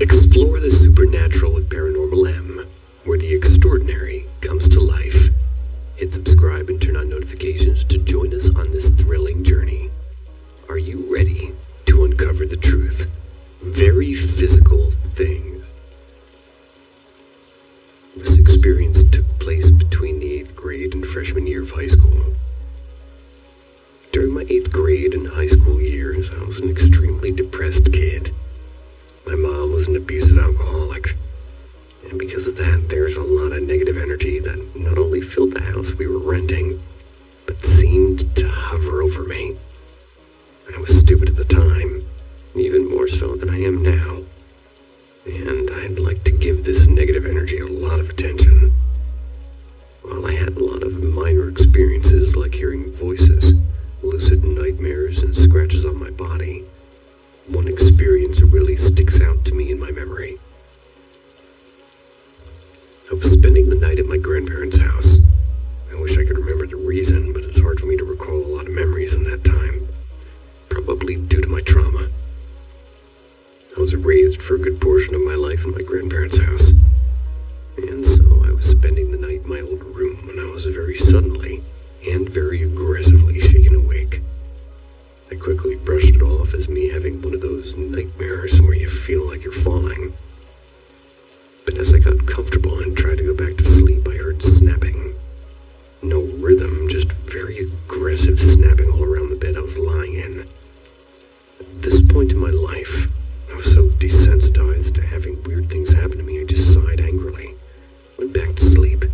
Explore the supernatural with Paranormal M, where the extraordinary comes to life. Hit subscribe and turn on notifications to join us on this thrilling journey. Are you ready to uncover the truth? Very physical things. This experience took place between the 8th grade and freshman year of high school. During my 8th grade and high school years, I was an extremely depressed kid. My mom was an abusive alcoholic, and because of that, there's a lot of negative energy that not only filled the house we were renting, but seemed to hover over me. I was stupid at the time, even more so than I am now, and I'd like to give this negative energy a lot of attention. While I had a lot of minor experiences like hearing voices, lucid nightmares, and scratches on my body, one experience really sticks out to me in my memory. I was spending the night at my grandparents' house. I wish I could remember the reason, but it's hard for me to recall a lot of memories in that time, probably due to my trauma. I was raised for a good portion of my life in my grandparents' house, and so I was spending the night in my old room when I was very suddenly and very aggressively shaken awake. I quickly brushed it off as me having one of those nightmares where you feel like you're falling. But as I got comfortable and tried to go back to sleep, I heard snapping. No rhythm, just very aggressive snapping all around the bed I was lying in. At this point in my life, I was so desensitized to having weird things happen to me, I just sighed angrily, went back to sleep.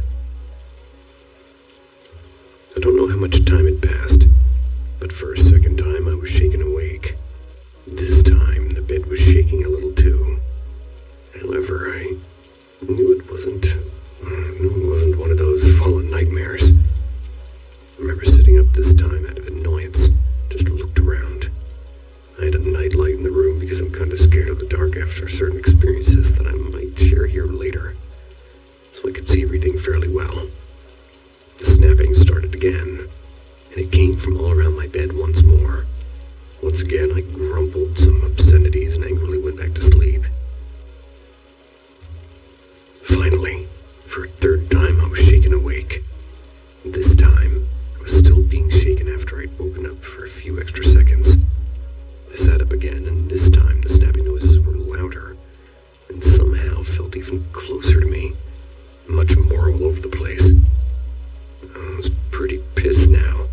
I don't know how much time had passed, but for a second time I was shaken awake. This time the bed was shaking a little too. However, I knew it wasn't one of those fallen nightmares. I remember sitting up this time out of annoyance, just looked around. I had a nightlight in the room because I'm kind of scared of the dark after certain experiences that I might share here later, so I could see everything fairly well. The snapping started again, and it came from all around my bed once more. Once again, I grumbled some obscenities and angrily went back to sleep. Finally, for a third time, I was shaken awake. This time, I was still being shaken after I'd woken up for a few extra seconds. I sat up again, and this time the snapping noises were louder, and somehow felt even closer to me, much more all over the place. I was pretty pissed now,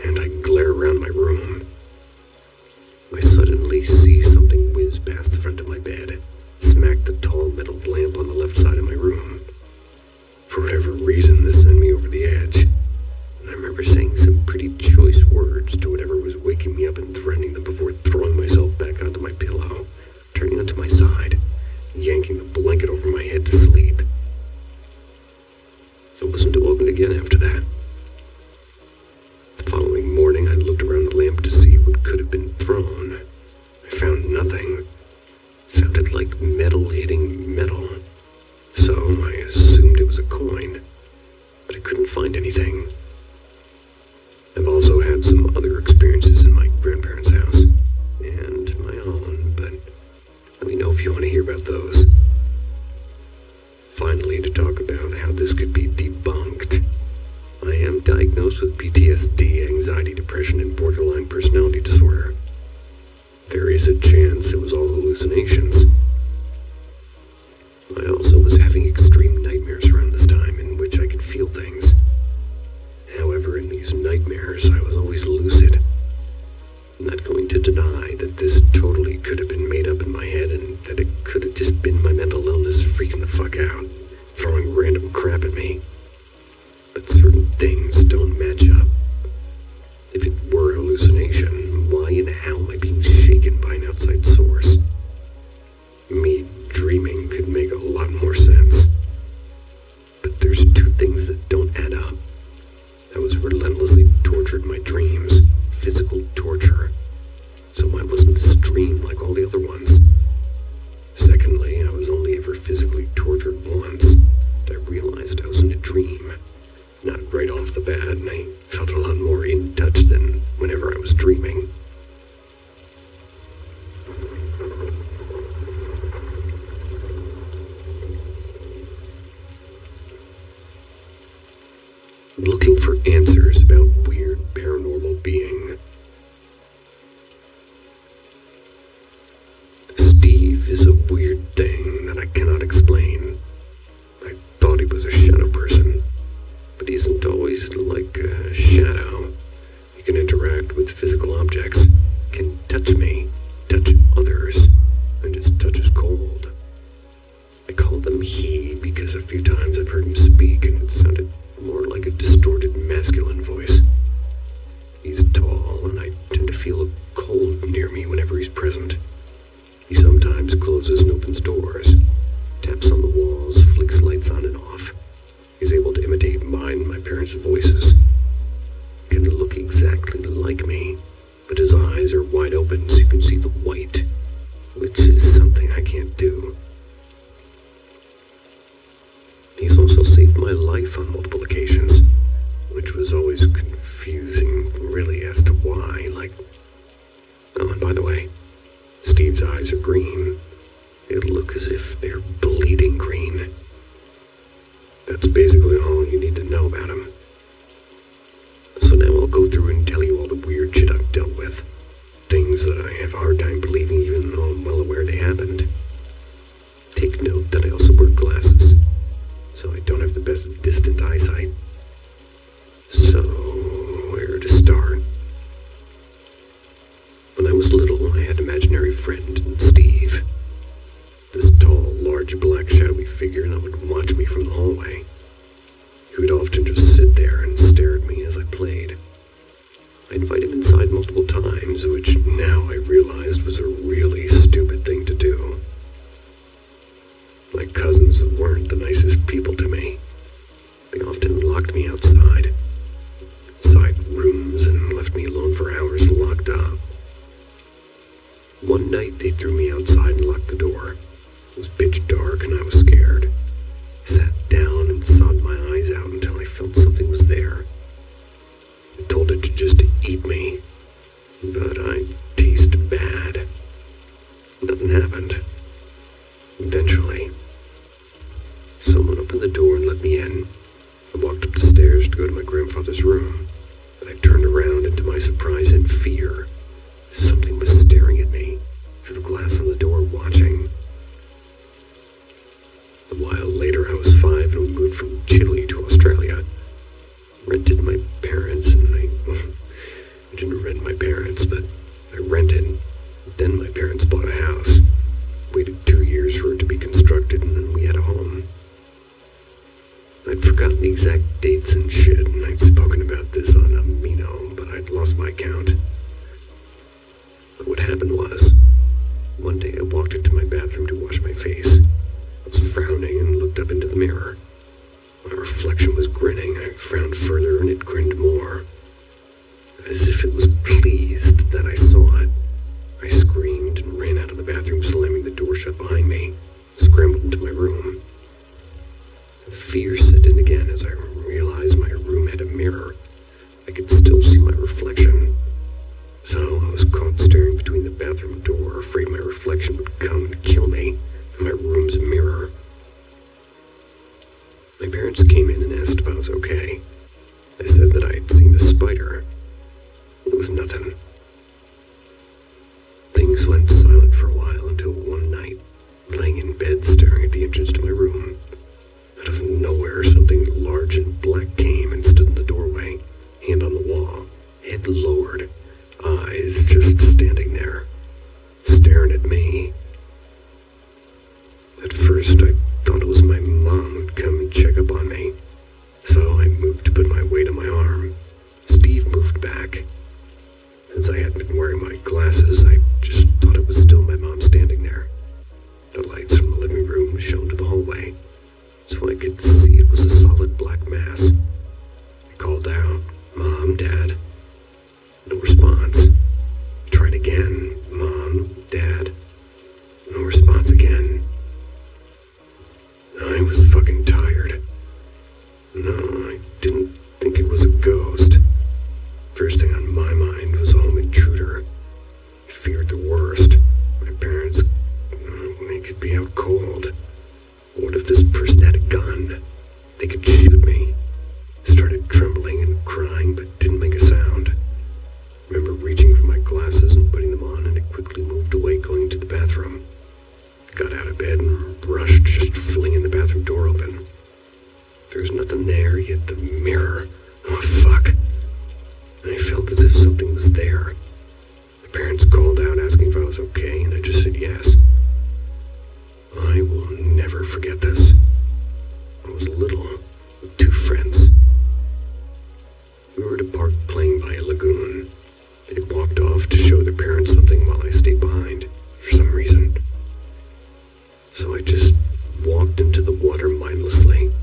and I glare around my room. I suddenly see something whiz past the front of my bed, smack the tall metal lamp on the left side of my room. For whatever reason, this sent me over the edge, and I remember saying some pretty choice words to whatever was waking me up and threatening them before throwing myself back onto my pillow, turning onto my side, yanking the blanket over my head to sleep. I wasn't awoken again after that. The following morning, I looked around the lamp to see what could have been thrown. I found nothing. It sounded like metal hitting metal. So I assumed it was a coin, but I couldn't find anything. I've also had some other experiences in my grandparents' house, and my own, but let me know if you want to hear about those. Finally, to talk about how this could be debunked, I am diagnosed with PTSD, anxiety, depression, and borderline personality disorder. There is a chance it was all hallucinations. I also was having extreme nightmares around this time in which I could feel things. However, in these nightmares, I was always lucid. I'm not going to deny that this totally could have been made up in my head and that it could have just been my mental illness freaking the fuck out, throwing random crap at me. But certain things don't match up. If it were a hallucination, why and how am I being shaken by an outside source? Me dreaming could make a lot more sense. But there's two things that don't add up. I was relentlessly tortured in my dreams, physical torture. So why wasn't this dream like all the other ones? Secondly, I was only ever physically tortured once, and I realized I was in a dream. Not right off the bat, and I felt a lot more in touch than whenever I was dreaming. objects, can touch me, touch others, and his touch is cold. I call them he because a few times I've heard him speak and it sounded more like a distorted masculine voice. He's tall and I tend to feel a cold near me whenever he's present. He sometimes closes and opens doors, taps on the walls, flicks lights on and off. He's able to imitate mine and my parents' voices. He can look exactly like me, but his eyes are wide open so you can see the white, which is something I can't do. He's also saved my life on multiple occasions, which was always confusing, really, as to why. Oh, and by the way, Steve's eyes are green. They look as if they're bleeding green. That's basically all you need to know about him. So now I'll go through and tell you all the weird shit I've dealt with. Things that I have a hard time believing even though I'm well aware they happened. Take note that I also wear glasses, so I don't have the best distant eyesight. So, where to start? When I was little, I had an imaginary friend, Steve. This tall, large, black, shadowy figure that would watch me from the hallway. He would often just sit there and stare at me as I played. I invited him inside multiple times, which now I realized was a really stupid thing to do. My cousins weren't the nicest people to me. They often locked me outside rooms and left me alone for hours locked up. One night they threw me outside and locked the door. It was pitch dark and I was scared. I sat down and sobbed my eyes out until I felt something was there. I told it to just eat me, but I tasted bad. Nothing happened. Eventually, someone opened the door and let me in. I walked up the stairs to go to my grandfather's room, but I turned around and to my surprise and fear, something was staring at me through the glass on the door watching. A while later I was 5 and we moved from Chile to Australia. Rented my parents and I didn't rent my parents, but I rented. Then my parents bought a house. Waited 2 years for it to be constructed and then we had a home. I'd forgotten the exact dates and shit, and I'd spoken about this on Amino, but I'd lost my count. But what happened was, one day I walked into my bathroom to wash my face. I was frowning and looked up into the mirror. My reflection was grinning. I frowned further and it grinned more. As if it was pleased that I saw it. I screamed and ran out of the bathroom, slamming the door shut behind me, scrambled into my room. Fear set in again as I realized my room had a mirror. I could still see my reflection. So I was caught staring between the bathroom door, afraid my reflection would come and kill me, and my room's a mirror. My parents came in and asked if I was okay. I said that I had seen a spider. It was nothing. Things went silent for a while until one night, laying in bed staring at the entrance to my room, out of nowhere something large and black came and stood in the doorway, hand on the wall, head lowered, eyes just standing there, staring at me. At first I thought it was my mom who'd come and check up on me, so I moved to put my weight on my arm. Steve moved back. Since I hadn't been wearing my glasses, I just thought it was still my mom standing there. The lights from the living room shone to the hallway, so I could see it was a solid black mass. I called out, "Mom, Dad." No response. I tried again, "Mom, Dad." No response again. I was fucking tired. No, I didn't think it was a ghost. First thing on my mind was a home intruder. I feared the worst. My parents, they could be out cold. What if this person had a gun? They could shoot me. I started trembling and crying, but didn't make a sound. I remember reaching for my glasses and putting them on, and I quickly moved away, going to the bathroom. I got out of bed and rushed, just flinging the bathroom door open. There was nothing there, yet the mirror. Oh, fuck. I felt as if something was there. Parents called out asking if I was okay, and I just said yes. I will never forget this. I was little, with two friends. We were at a park playing by a lagoon. They'd walked off to show their parents something while I stayed behind, for some reason. So I just walked into the water mindlessly.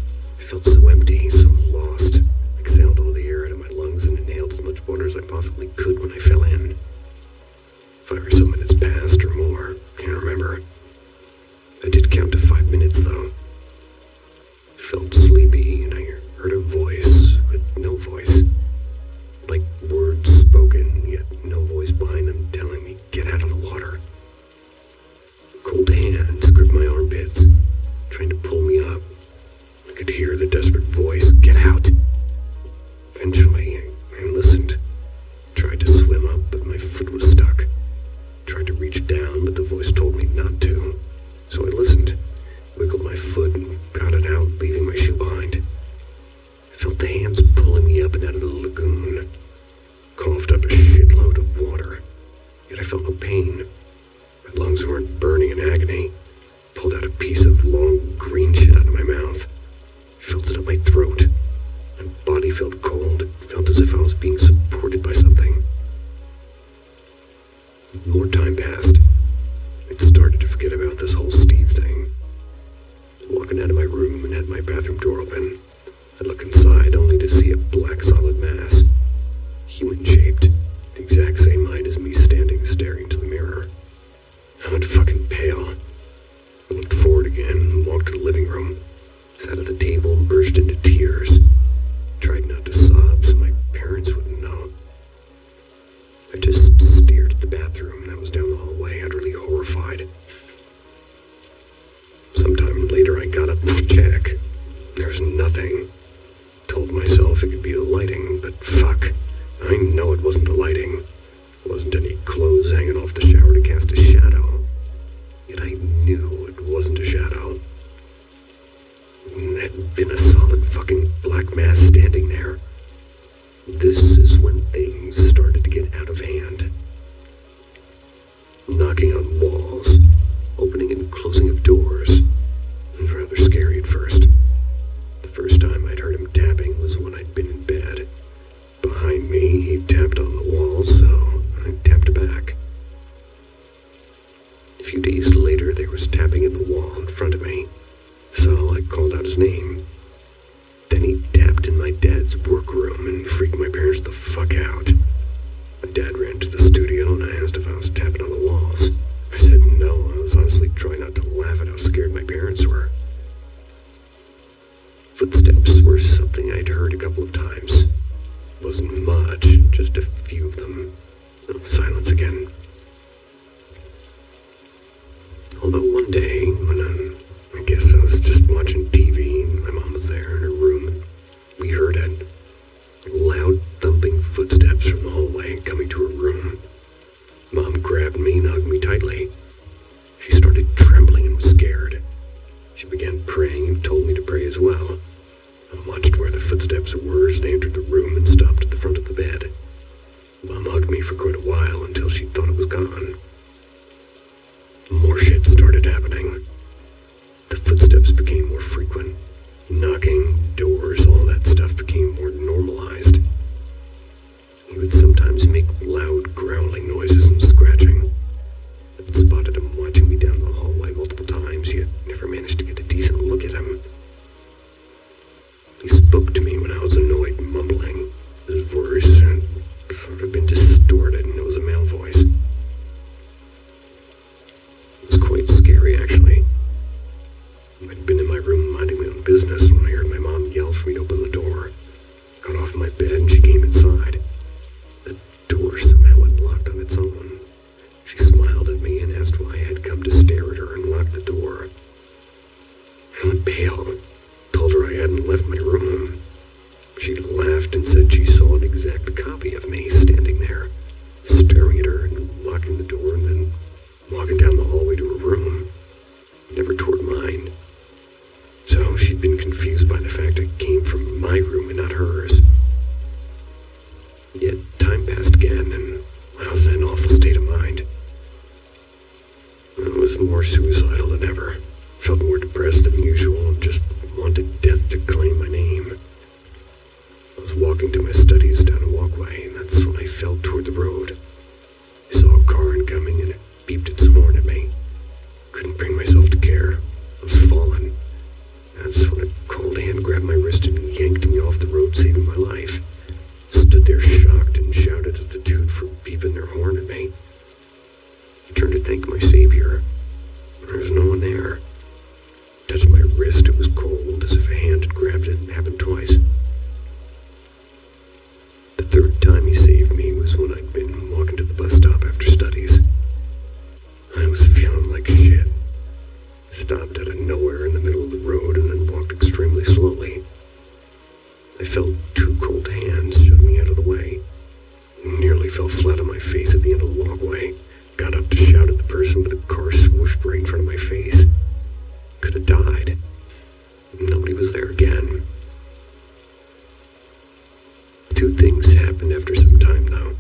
I felt so empty, so lost. I exhaled all the air out of my lungs and inhaled as much water as I possibly could when I fell in. 5 or so minutes passed or more, can't remember. I did count to 5 minutes though. I felt sleepy and I heard a voice with no voice. Like words spoken, yet no voice behind them telling me, get out of the water. Cold hands gripped my armpits, trying to pull me up. I could hear the desperate voice, get out. Eventually, I listened. Tried to swim up, but my foot was stuck. Tried to reach down, but the voice told me not to. So I listened, wiggled my foot, and got it out, leaving my shoe behind. I felt the hands pulling me up and out of the lagoon. Coughed up a shitload of water, yet I felt no pain. My lungs weren't burning in agony. Pulled out a piece of long green shit out of my mouth. Felt it up my throat. My body felt cold. It felt as if I was being supported by something. More time passed. I'd started to forget about this whole Steve thing. Walking out of my room and had my bathroom door open. I look inside only to see a black solid mass. Human-shaped. The exact same height as me standing staring into the mirror. I went fucking pale. I looked forward again and walked to the living room. Sat at the table and burst into tears. Tried not to sob so my parents wouldn't know. I just stared at the bathroom that was down the hallway, utterly horrified. Sometime later I got up to check. There was nothing. Told myself it could be the lighting, but fuck. I know it wasn't the lighting. There wasn't any clothes hanging off the shower to cast a shadow. Yet I knew it wasn't a shadow. It had been a solid fucking black mass standing there. This is when things started to get out of hand. Knocking on walls, opening and closing of doors. It was rather scary at first. The first time I'd heard him tapping was when I'd been in bed. Behind me, he tapped on the wall, so I tapped back. A few days later, there was tapping in the wall in front of me, so I called out his name. Then he tapped in my dad's workroom and freaked my parents the fuck out. My dad ran to the studio and I asked if I was tapping on the walls. I said no, I was honestly trying not to laugh at how scared my parents were. Footsteps were something I'd heard a couple of times. Wasn't much, just a few of them. Silence again. Although one day, when I guess I was just watching TV, and my mom was there in her room, and we heard it. Loud thumping footsteps from the hallway coming to her room. Mom grabbed me and hugged me tightly. She started trembling and was scared. She began praying and told me to pray as well. I watched where the footsteps were as they entered the room and stopped at the front of the bed. Mom hugged me for quite a while until she thought it was gone. More shit started happening. The footsteps became more frequent. Knocking, doors, all that stuff became more normalized. He would sometimes make loud growling noises and scratching. I'd spotted him watching me down the hallway multiple times, yet never managed to get a decent look at him. He spoke to me when I was annoyed, mumbling. His voice had sort of been distorted, and it was a male voice. It was quite scary, actually. I'd been in my room minding my own business when I heard my mom yell for me to open the door. Got off my bed and she came inside. The door somehow unlocked on its own. She smiled at me and asked why I had come to stare at her and lock the door. I went pale. Told her I hadn't left my room. She laughed and said she saw an exact copy of me standing there, staring at her and locking the door and then walking down the hallway to her room, never toward mine. So she'd been confused by the fact it came from my room and not hers. Yet time passed again and I was in an awful state of mind. suicidal than ever. Felt more depressed than usual and just wanted death to claim my name. I was walking to my studies down a walkway, and that's when I fell toward the road. I saw a car incoming, and it beeped its horn at me. Couldn't bring myself to care. I was falling. That's when a cold hand grabbed my wrist and yanked me off the road, saving my life. Stood there shocked and shouted at the dude for beeping their horn at me. I turned to thank my savior. There was no one there. Touched my wrist, it was cold, as if a hand had grabbed it, and it happened twice. The third time he saved me was when I'd been walking to the bus stop after studies. I was feeling like shit. I stopped out of nowhere in the middle of the road and then walked extremely slowly. I felt two cold hands shove me out of the way. Nearly fell flat on my face at the end of the walkway. Got up to shout at the person, but the car swooshed right in front of my face. Could have died. Nobody was there again. Two things happened after some time, though.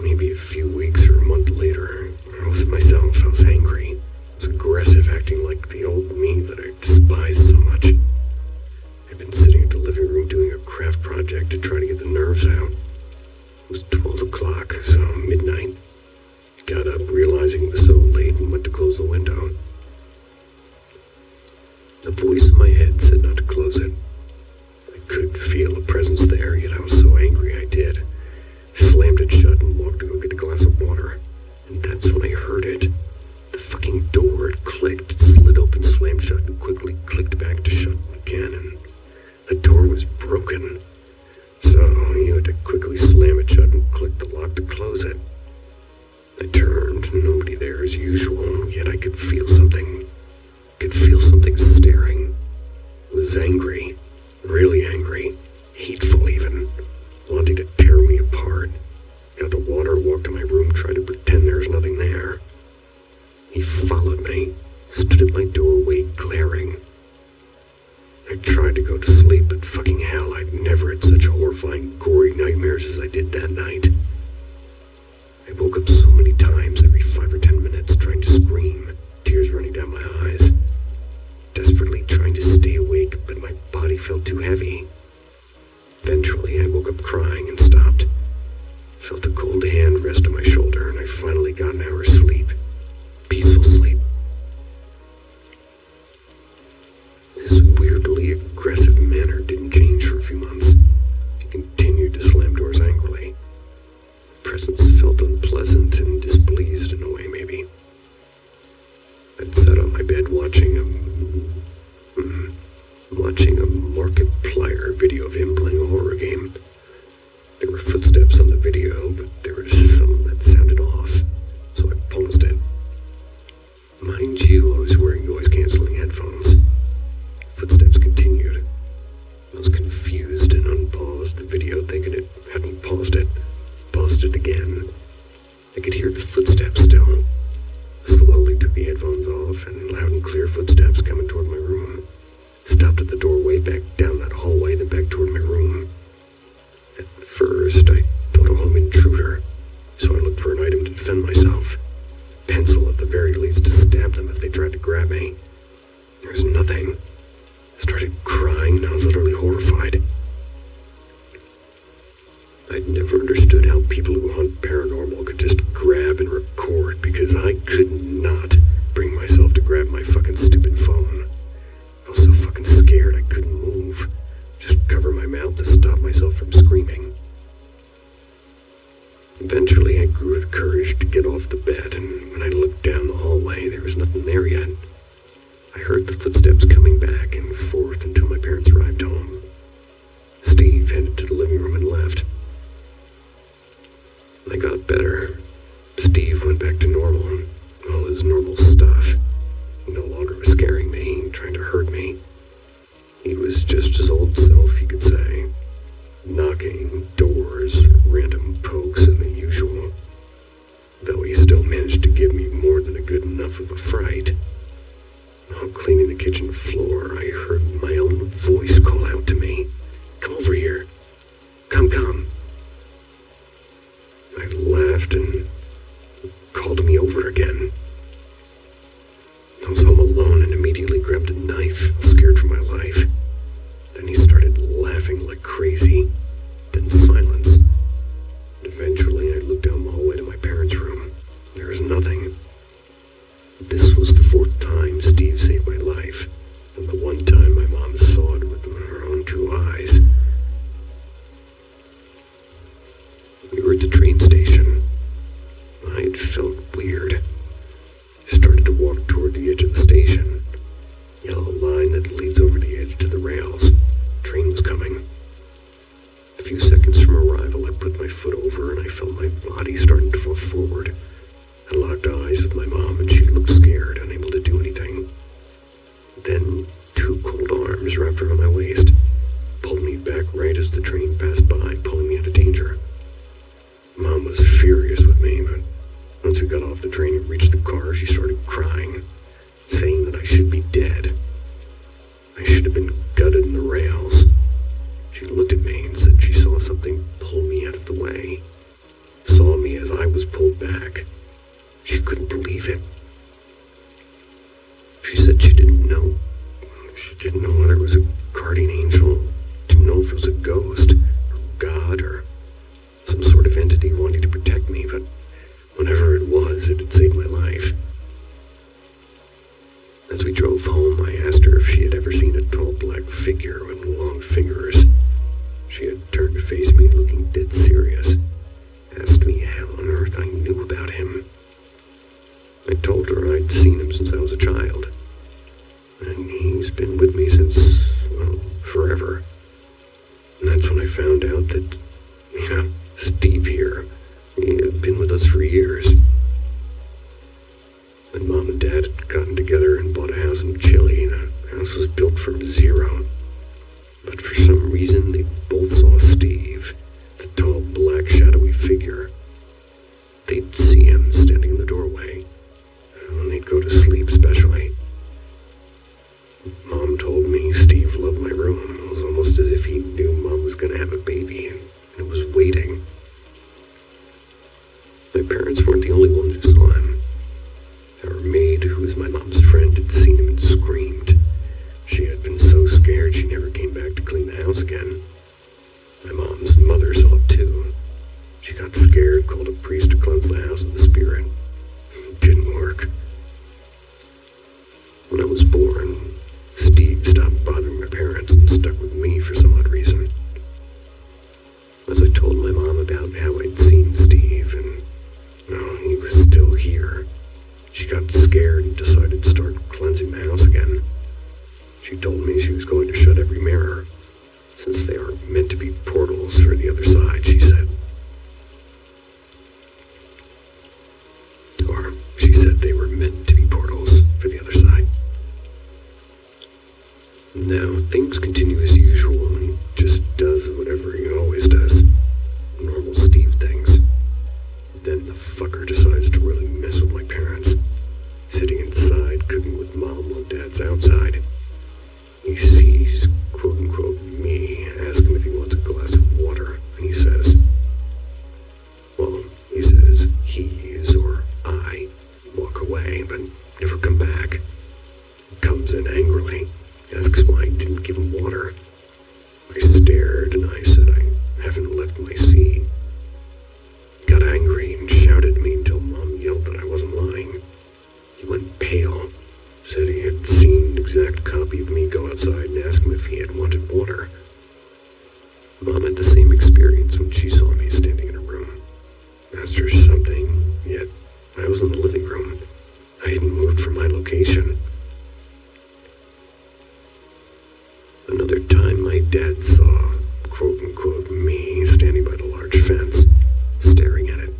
Maybe a few weeks or a month later, I wasn't myself. I was angry. I was aggressive, acting like the old me that I despised so much. I'd been sitting at the living room doing a craft project to try to get the nerves out. It was 12 o'clock, so midnight. Got up, realizing it was so late, and went to close the window. A voice in my head said not to close it. I could feel a presence there, yet I was so angry I did. Slammed it shut and walked to go get a glass of water. And that's when I heard it. The fucking door had clicked, it slid open, slammed shut, and quickly clicked back to shut again, and the door was broken. So you had to quickly slam it shut and click the lock to close it. I turned, nobody there as usual, yet I could feel something. Could feel something staring. It was angry, really angry, hateful even, wanting to tear me apart. Got the water, walked to my room, tried to pretend there was nothing there. He followed me, stood at my doorway, glaring. I tried to go to sleep, but fucking hell, I'd never had such horrifying, gory nightmares as I did that night. I woke up so many times, every 5 or 10 minutes, trying to scream, tears running down my eyes. Desperately trying to stay awake, but my body felt too heavy. Eventually, I woke up crying and stopped. Felt a cold hand rest on my shoulder, and I finally got an hour's sleep. Peaceful sleep. His weirdly aggressive manner didn't change for a few months. He continued to slam doors angrily. Presence felt unpleasant and displeased in a way, maybe. I'd sat on my bed watching a Markiplier video of him playing a horror game. There were footsteps on the video, but there was some that sounded off, so I paused it. Mind you, I was wearing noise-canceling headphones. Footsteps continued. I was confused and unpaused the video, thinking it hadn't paused it. Paused it again. I could hear the footsteps still. Slowly took the headphones off, and loud and clear footsteps coming toward my room. Stopped at the doorway, back down that hallway, then back toward my room. At first, I thought a home intruder, so I looked for an item to defend myself. Pencil, at the very least, to stab them if they tried to grab me. There was nothing. I started crying, and I was utterly horrified. I'd never understood how people who hunt paranormal could just grab and record, because I could not bring myself to grab my fucking stupid phone. I was so fucking scared I couldn't move. Just cover my mouth to stop myself from screaming. Eventually I grew the courage to get off the bed, and when I looked down the hallway, there was nothing there yet. I heard the footsteps coming back and forth until my parents arrived home. Steve headed to the living room and left. I got better. Steve went back to normal, all his normal stuff. He no longer was scaring me, trying to hurt me. He was just his old self, you could say. Knocking doors, random pokes, and the usual. Though he still managed to give me more than a good enough of a fright. While cleaning the kitchen floor, I heard my own voice call out to me. Come over here. Come. I laughed and called me over again. felt my body starting to fall forward. I locked eyes with my mom and she looked scared, unable to do anything. Then 2 cold arms wrapped around my waist, pulled me back right as the train passed by, pulling me out of danger. Mom was furious with me, but once we got off the train and reached the car, she started crying, saying that I should be dead. I should have been gutted in the rails. She looked at me and said she saw something pull me out of the way, saw me as I was pulled back. She couldn't believe it. She said she didn't know. She didn't know whether it was a guardian angel, didn't know if it was a ghost, or God, or some sort of entity wanting to protect me, but whatever it was, it had saved my life. As we drove home, I asked her if she had ever seen a tall black figure with long fingers. She had turned to face me, looking dead serious, asked me how on earth I knew about him. I told her I'd seen him since I was a child, and he's been with me since, well, forever. And that's when I found out that, Steve here, he had been with us for years. When Mom and Dad had gotten together and bought a house in Chile, the house was built from zero. But for some reason, they both saw Steve, the tall, black, shadowy figure. They'd see him standing in the doorway, when they'd go to sleep especially. Mom told me Steve loved my room. It was almost as if he knew Mom was going to have a baby and was waiting. My parents weren't the only ones who saw him. Our maid, who was my mom's friend, had seen him and screamed. She had been so scared she never came back to clean the house again. My mom's mother saw it too. She got scared, called a priest to cleanse the house of the spirit. It didn't work. When I was born, Steve stopped bothering my parents and stuck with me for some odd reason. As I told my mom about how I'd seen Steve and, he was still here, she got scared and decided to start cleansing the house again. She told me she was going to shut every mirror, since they are meant to be portals for the other side, she said. Or she said they were meant to be portals for the other side. Now, things continue as usual, and he just does whatever he always does. Normal Steve things. Then the fucker decides to really mess with my parents. Sitting inside, cooking with Mom while Dad's outside. He sees, quote-unquote, me, ask him if he wants a glass of water, and he says, he's or I walk away, but never come back. He comes in angrily, asks why I didn't give him water. I stared and I said I haven't left my seat. He got angry and shouted at me until Mom yelled that I wasn't lying. He went pale, said he had seen an exact copy of me go outside and ask him if he had wanted water. Mom had the same experience when she saw me standing in her room. Asked her something, yet I was in the living room. I hadn't moved from my location. Another time my dad saw, quote-unquote, me standing by the large fence, staring at it.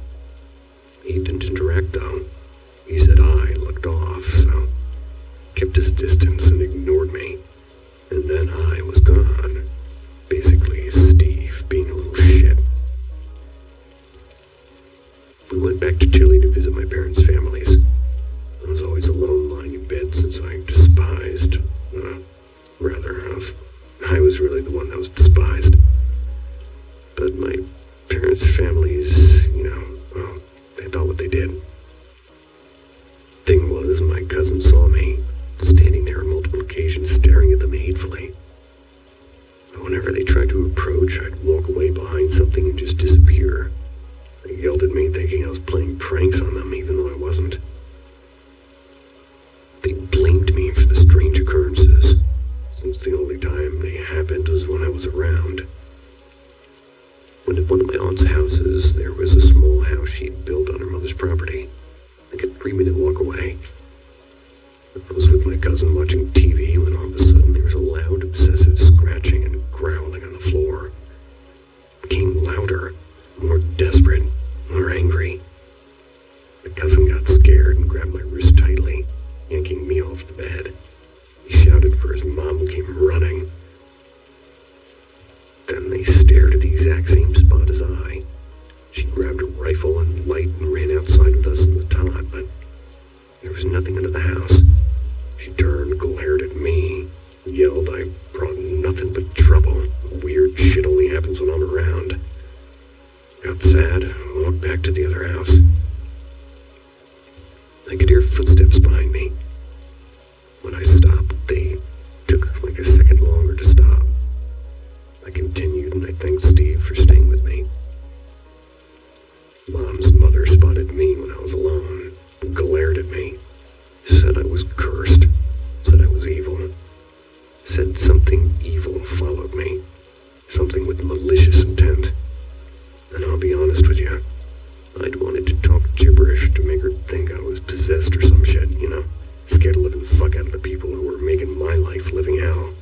He didn't interact though. He said I looked off, so kept his distance and ignored me. And then I was gone. Basically, Steve being a little shit. We went back to Chile to visit my parents' families. I was always alone lying in bed since I despised, I was really the one that was despised. But my parents' families, they thought what they did. Thing was, my cousin saw me, standing there on multiple occasions staring at them hatefully. Whenever they tried to approach, I'd walk away behind something and just disappear. They yelled at me thinking I was playing pranks on them, even though I wasn't. They blamed me for the strange occurrences, since the only time they happened was when I was around. When at one of my aunt's houses, there was a small house she'd built on her mother's property, like a 3-minute walk away. I was with my cousin watching TV when all of a sudden there was a loud, obsessive scratching and growling on the floor. It became louder, more desperate. rifle and light and ran outside with us in the Todd, but there was nothing under the house. She turned, glared at me, yelled I brought nothing but trouble. Weird shit only happens when I'm around. Got sad, walked back to the other house. I could hear footsteps behind me. When I stopped, they took like a second longer to stop. I continued and I thanked Steve for staying with me. Mom's mother spotted me when I was alone, glared at me, said I was cursed, said I was evil, said something evil followed me, something with malicious intent. And I'll be honest with you, I'd wanted to talk gibberish to make her think I was possessed or some shit, you know, scared the living fuck out of the people who were making my life living hell.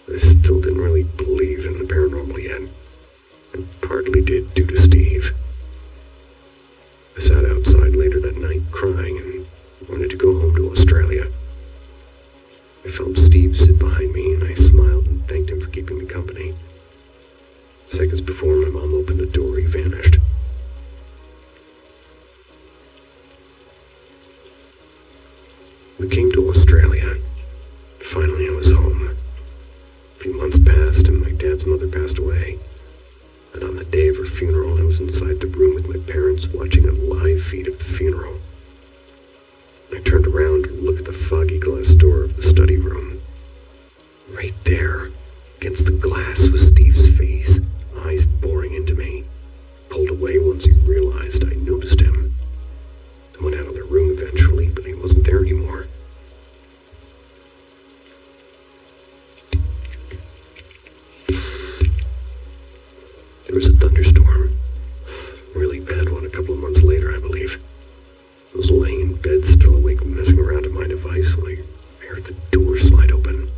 I still didn't really believe in the paranormal yet, and partly did due to Steve. I sat outside later that night crying and wanted to go home to Australia. I felt Steve sit behind me and I smiled and thanked him for keeping me company. Seconds before my mom opened the door, he vanished. We came to Australia. Finally, I was home. A few months passed and my dad's mother passed away. And on the day of her funeral, I was inside the room with my parents watching a live feed of the funeral. I turned around to look at the foggy glass door of the study room. Right there, against the glass, was Steve's face, eyes boring into me. Pulled away once he realized I noticed him. I went out of the room eventually, but he wasn't there anymore. There was a thunderstorm. Really bad one a couple of months later, I believe. I was laying in bed, still awake, messing around at my device when I heard the door slide open.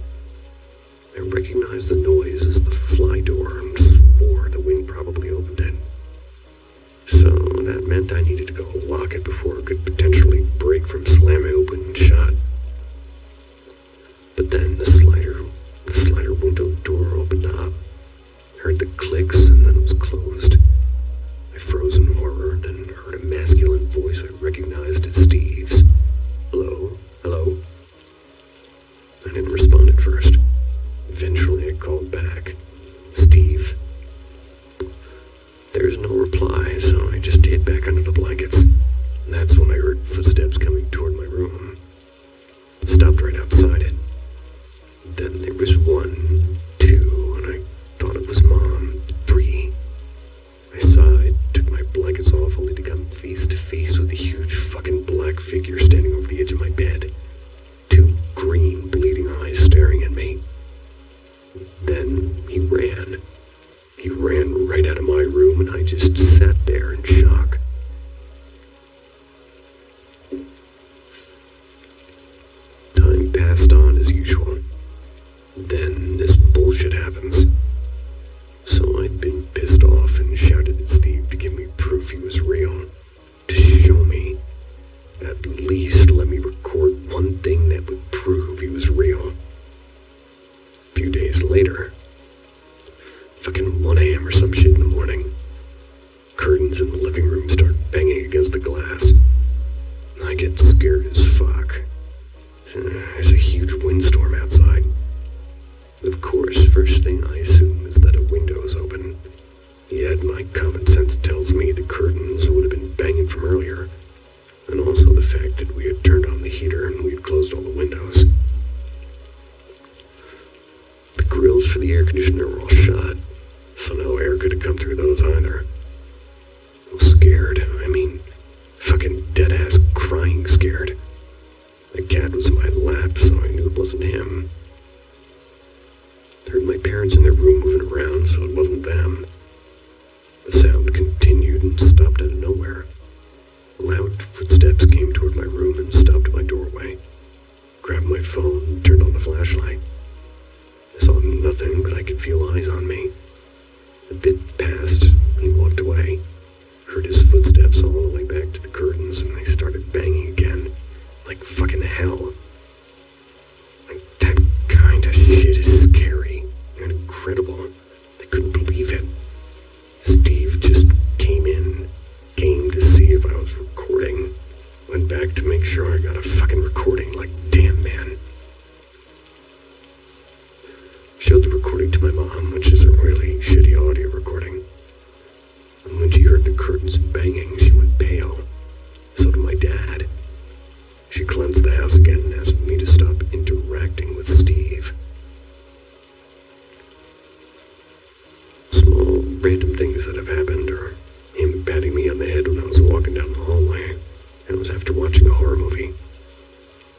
I recognized the noise as the fly door and swore the wind probably opened it. So that meant I needed to go lock it before it could potentially break from slamming open and shut. But then the slider window door opened up. I heard the clicks and then it was closed. I froze in horror, then heard a masculine voice I recognized as Steve's. Hello? Hello? I didn't respond at first. Eventually I called back. Steve? There was no reply, so I just hid back under the blankets. That's when I heard footsteps coming toward my room. It stopped right outside it. Then there was 1, 2, and I thought it was Mom. 3. I sighed, took my blankets off, only to come face to face with a huge fucking black figure standing over the edge of my bed. 2 green, bleeding eyes staring at me. Then he ran. He ran right out of my room, and I just sat there in shock. Time passed on as usual. Then this bullshit happens. So I'd been pissed off and shouted at Steve to give me proof he was real. To show me. At least let me record one thing that would prove he was real. A few days later, fucking 1 a.m. or some shit in the morning, curtains in the living room start banging against the glass. I get scared as fuck. There's a huge windstorm outside. Of course, first thing I assume is that a window is open. Yet my common sense tells me the curtains would have been banging from earlier, and also the fact that we had turned on the heater and we had closed all the windows. The grills for the air conditioner were all shut, so no air could have come through those either. I was scared. I mean, fucking dead-ass crying scared. The cat was in my lap, so I knew it wasn't him. I heard my parents in their room moving around, so it wasn't them. The sound continued and stopped out of nowhere. Loud footsteps came toward my room and stopped at my doorway. Grabbed my phone and turned on the flashlight. I saw nothing, but I could feel eyes on me. A bit passed, and he walked away. Heard his footsteps all the way back to the curtains, and they started banging again, like fucking hell. Like, that kind of shit is scary and incredible. I couldn't believe it. Steve just came in, after watching a horror movie.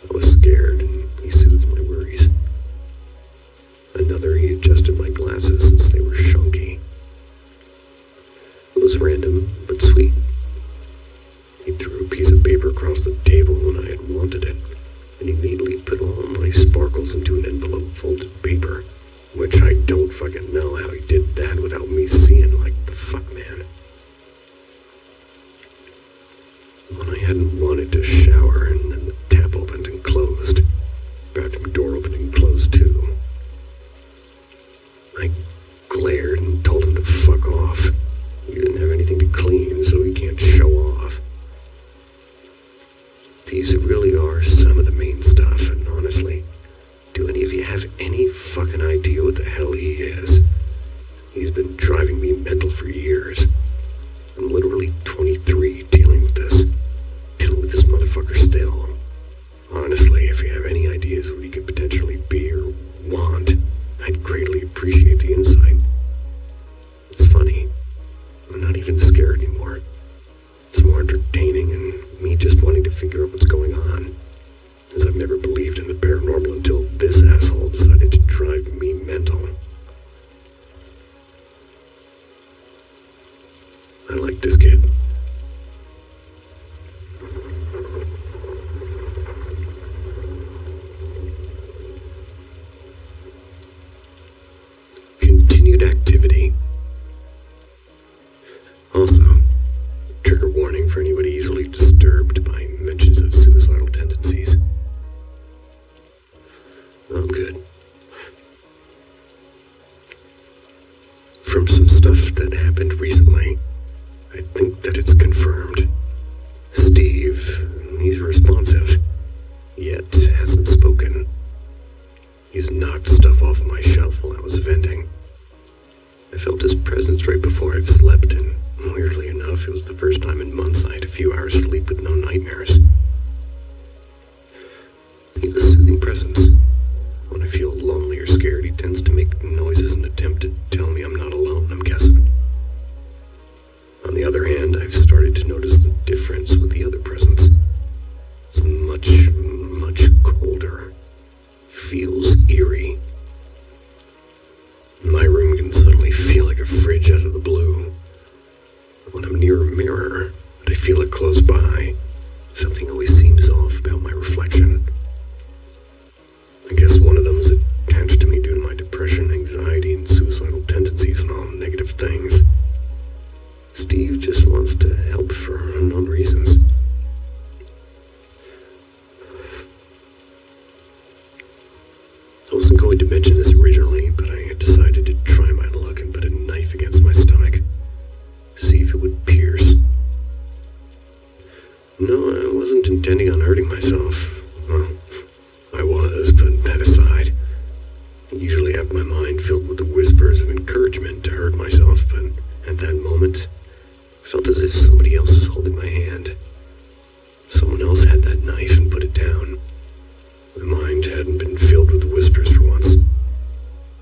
I was scared, and he soothes my worries. Another, he adjusted my glasses since they were shonky. It was random, but sweet. He threw a piece of paper across the table when I had wanted it, and he neatly put all my sparkles into an envelope folded paper, which I don't fucking know how he did that without me seeing like the fuck man. When I hadn't wanted to shower, and then the tap opened and closed. Bathroom door opened and closed too. I glared and told him to fuck off. He didn't have anything to clean, so he can't show off. These really are some of the main stuff, and honestly, do any of you have any fucking idea what the hell he is? He's been driving me mental for years. I'm literally 23 dealing with this motherfucker still. Honestly, if you have any ideas what he could potentially be or want, I'd greatly appreciate the insight. It's funny. I'm not even scared anymore. It's more entertaining and me just wanting to figure out what's going on. As I've never believed in the paranormal until this asshole decided to drive me mental. I like this kid. Continued activity. Also, trigger warning for anybody easily disturbed by mentions of suicidal tendencies. Oh, good. From some stuff that happened recently, I think that it's confirmed. Steve, he's responsive, yet hasn't spoken. He's knocked stuff off my shelf while I was venting. I felt his presence right before I'd slept, and weirdly enough, it was the first time in months I had a few hours sleep with no nightmares. He's a soothing presence. When I feel lonely or scared, he tends to make noises in an attempt to tell me I'm not alone, I'm guessing. On the other hand, I've started to notice the difference with the other presence. It's much colder. Feels eerie. My room can suddenly feel like a fridge out of the blue. When I'm near a mirror, and I feel it close by, something always seems off about my reflection. I guess one of them is attached to me due to my depression, anxiety, and suicidal tendencies and all negative things. Steve just wants to help for unknown reasons. I wasn't going to mention this originally, but I had decided to try my luck and put a knife against my stomach. See if it would pierce. No, I wasn't intending on hurting myself. Well, I was, but that aside, I usually have my mind filled with the whispers of encouragement to hurt myself, but at that moment, I felt as if somebody else was holding my hand. Someone else had that knife and put it down. My mind hadn't been filled with whispers for once.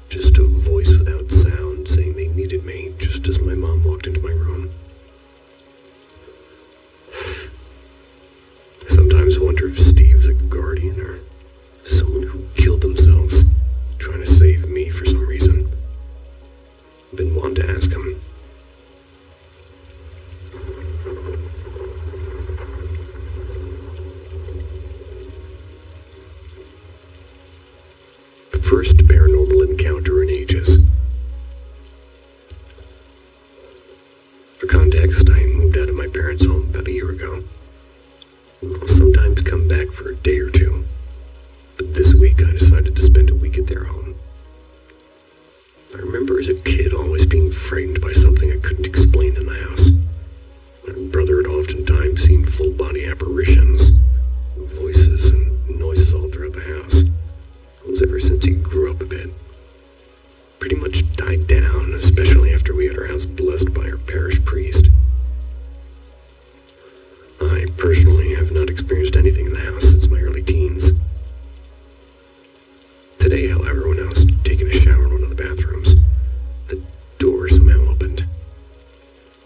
Just a voice without sound saying they needed me, just as my mom walked into my room. I sometimes wonder if Steve's a guardian or someone who killed themselves, trying to save me for some reason. I've been wanting to ask him. First paranormal encounter in ages. For context, I moved out of my parents' home about a year ago. I'll sometimes come back for a day or two, but this week I decided to spend a week at their home. I remember as a kid always being frightened by something I couldn't explain in the house. My brother had oftentimes seen full-body apparitions, voices and noises all throughout the house. It was ever since he grew up a bit. Pretty much died down, especially after we had our house blessed by our parish priest. I personally have not experienced anything in the house since my early teens. Today, however, when I was taking a shower in one of the bathrooms, the door somehow opened.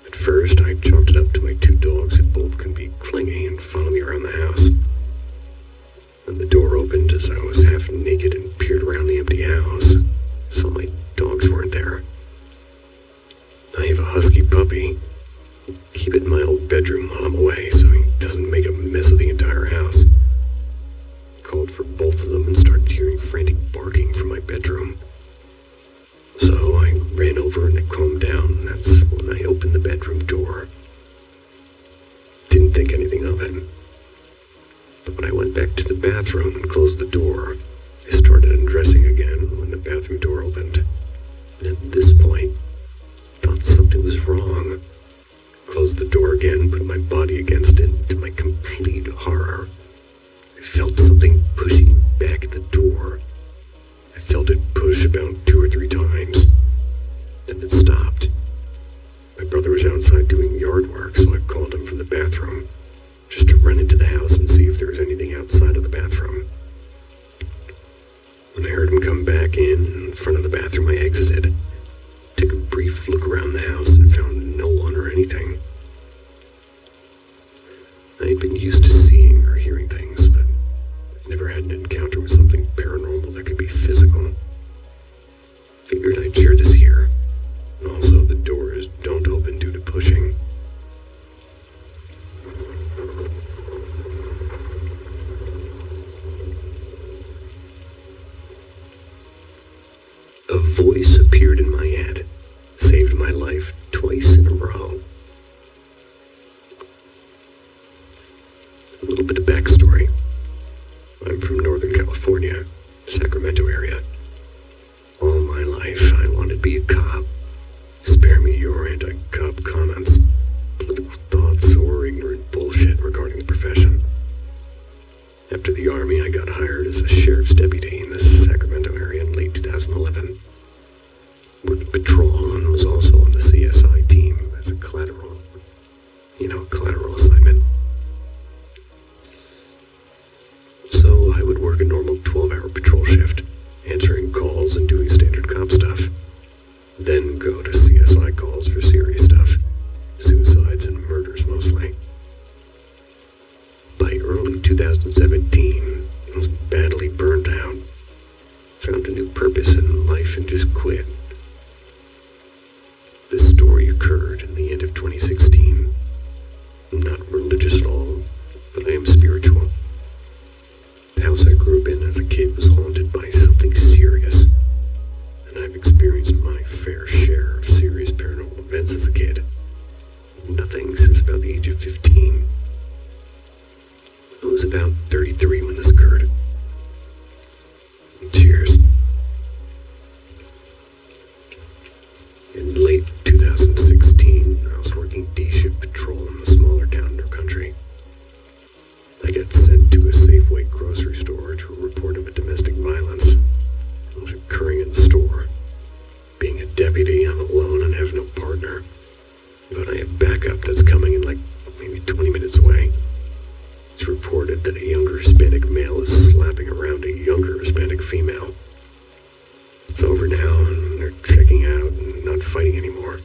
At first, I chalked it up to my two dogs who both can be clingy and follow me around the in my old bedroom while I'm away so he doesn't make a mess of the entire house. Called for both of them and started hearing frantic barking from my bedroom. So I ran over and it calmed down, and that's when I opened the bedroom door. Didn't think anything of it. But when I went back to the bathroom and closed the door, I started undressing again when the bathroom door opened. And at this point, I thought something was wrong. Closed the door again, put my body against it. To my complete horror, I felt something pushing back at the door. I felt it push about 2 or 3 times. Then it stopped. My brother was outside doing yard work, so I called him from the bathroom, just to run into the house and see if there was anything outside of the bathroom. When I heard him come back in front of the bathroom, I exited. Took a brief look around the house and found no one or anything. I'd been used to seeing or hearing things, but I've never had an encounter with something paranormal that could be physical. Figured I'd share this here. And also, the doors don't open due to pushing. A voice appeared in my head, saved my life twice in a row. A little bit of backstory. I'm from Northern California, Sacramento area. All my life, I wanted to be a cop. Spare me your anti-cop comments, political thoughts, or ignorant bullshit regarding the profession. After the Army, I got hired as a sheriff's deputy in the Sacramento area in late 2011. Worked patrol and was also on the CSI team as a collateral assignment. So I would work a normal 12-hour patrol shift, answering calls and doing standard cop stuff. Then go to CSI calls for serious stuff, suicides and murders mostly. By early 2017, I was badly burned out. Found a new purpose in life and just quit. This story occurred in the end of 2016. I'm not religious at all, but I am spiritual. The house I grew up in as a kid was haunted by something serious, and I've experienced my fair share of serious paranormal events as a kid. Nothing since about the age of 15. I was about 33 when this occurred. Cheers. In late 2016, I was working D-shift patrol in a smaller town in our country. I got sent to a Safeway grocery store to report of a domestic violence that was occurring in the store. Being a deputy, I'm alone and have no partner, but I have backup that's coming in like maybe 20 minutes away. It's reported that a younger Hispanic male is slapping around a younger Hispanic female. It's over now, and they're checking out and not fighting anymore.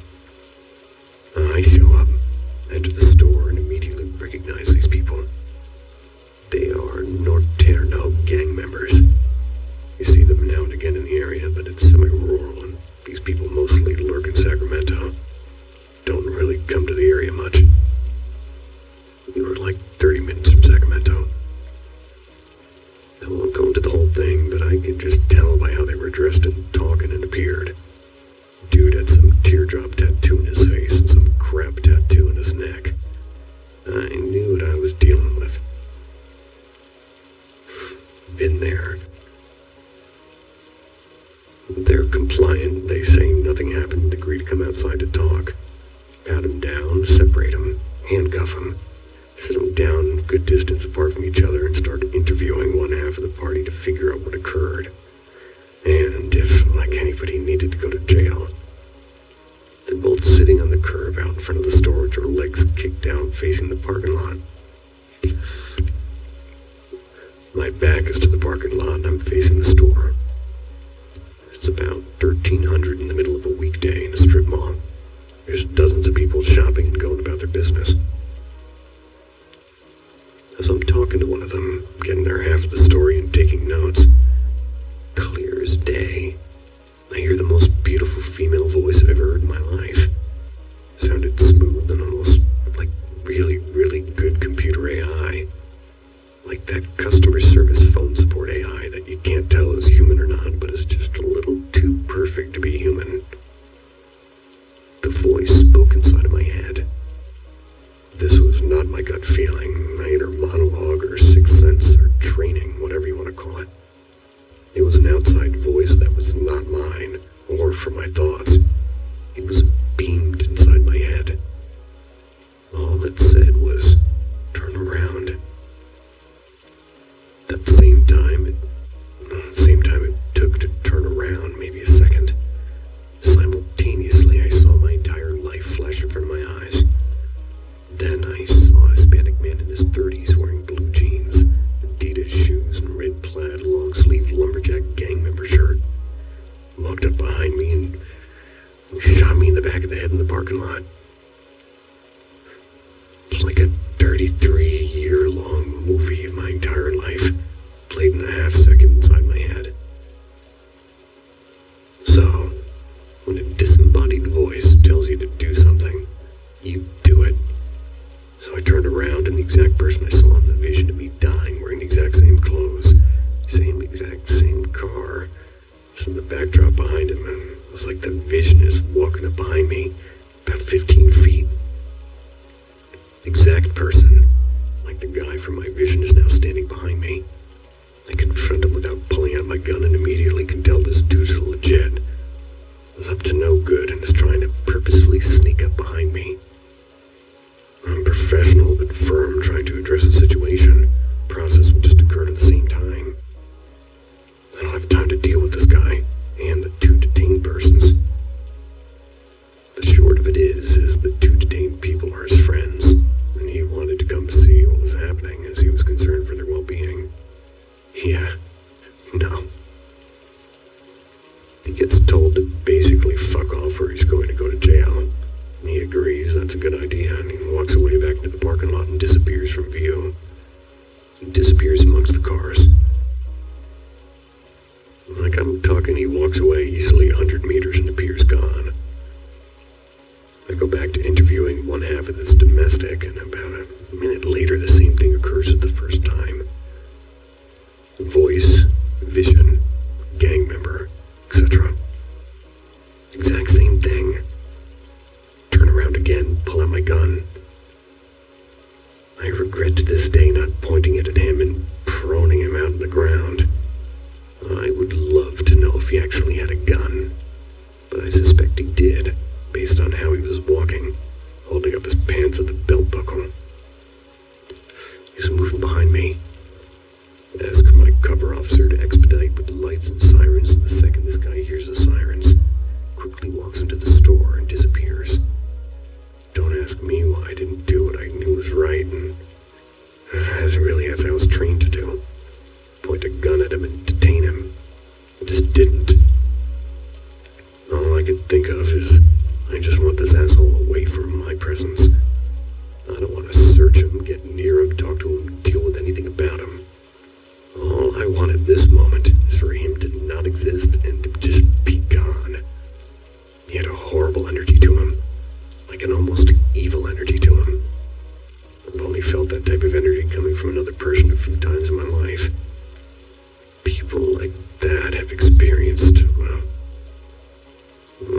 I show up, enter the store, and immediately recognize these people. They are Norterno gang members. You see them now and again in the area, but it's semi-rural, and these people mostly lurk in Sacramento. Don't really come to the area much. We were like 30 minutes from Sacramento. I won't go into the whole thing, but I could just tell by how they were dressed and talking and appeared. Dude had some teardrop tattoo in his face and some crab tattoo in his neck. I knew what I was dealing with. Been there. They're compliant. They say nothing happened, agree to come outside to talk. Pat him down, separate him, handcuff him, sit them down a good distance apart from each other and start interviewing one half of the party to figure out what occurred. And if, like anybody, needed to go to jail. They're both sitting on the curb out in front of the store with their legs kicked out facing the parking lot. My back is to the parking lot and I'm facing the store. It's about 1300 in the middle of a weekday in a strip mall. There's dozens of people shopping and going about their business. As I'm talking to one of them, getting their half of the story and taking notes, clear as day, I hear the most beautiful female voice I've ever heard in my life. Sounded smooth and almost like not my gut feeling, my inner monologue or sixth sense or training, whatever you want to call it. It was an outside voice that was not mine or from my thoughts. It was beamed inside my head. All it said was, "Turn around." That same time it took to turn around, maybe a second. Simultaneously, I saw my entire life flash in front of my eyes. Then I saw a Hispanic man in his 30s wearing blue jeans, Adidas shoes, and red plaid long-sleeve lumberjack gang member shirt. Walked up behind me and shot me in the back of the head in the parking lot. It was like a 33-year-long movie of my entire life, played in a half-second inside my head. So, when a disembodied voice tells you to do something, you do it. So I turned around, and the exact person I saw in the vision of me dying, wearing the exact same clothes, same car, was in the backdrop behind him, and it was like the vision is walking up behind me, about 15 feet. Exact person, like the guy from my vision, is now standing behind me. I confront him without pulling out my gun and immediately can tell this dude's legit. Was up to no good and is trying to purposefully sneak up behind me. I'm professional but firm, trying to address the situation. Process will just occur at the same time. I don't have time to deal with this guy and the two detained persons. The short of it is the two detained people are his friends, and he wanted to come see what was happening as he was concerned for their well-being. Yeah, no. He gets told to basically fuck off or he's going to go to jail. He agrees that's a good idea, and he walks away back into the parking lot and disappears from view. He disappears amongst the cars. Like I'm talking, he walks away easily 100 meters and appears gone. I go back to interviewing one half of this domestic, and about a minute later the same thing occurs at the first time. Voice, vision, gang member, etc. Exact same thing. Turn around again, pull out my gun. I regret to this day not pointing it at him and proning him out on the ground. I would love to know if he actually had a gun, but I suspect he did, based on how he was walking, holding up his pants at the belt buckle. He's moving behind me. Ask my cover officer to expedite with the lights and sirens, and the second this guy hears the sirens, quickly walks into the store and disappears. Don't ask me why I didn't do what I knew was right, and as I was trained to do. Point a gun at him and detain him. I just didn't. All I could think of is, I just want this asshole away from my presence. I don't want to search him, get near him, talk to him, deal with anything about him. All I want at this moment is for him to not exist and to just be gone. He had a horrible energy to him, like an almost evil energy to him. I've only felt that type of energy coming from another person a few times in my life. People like that have experienced, well,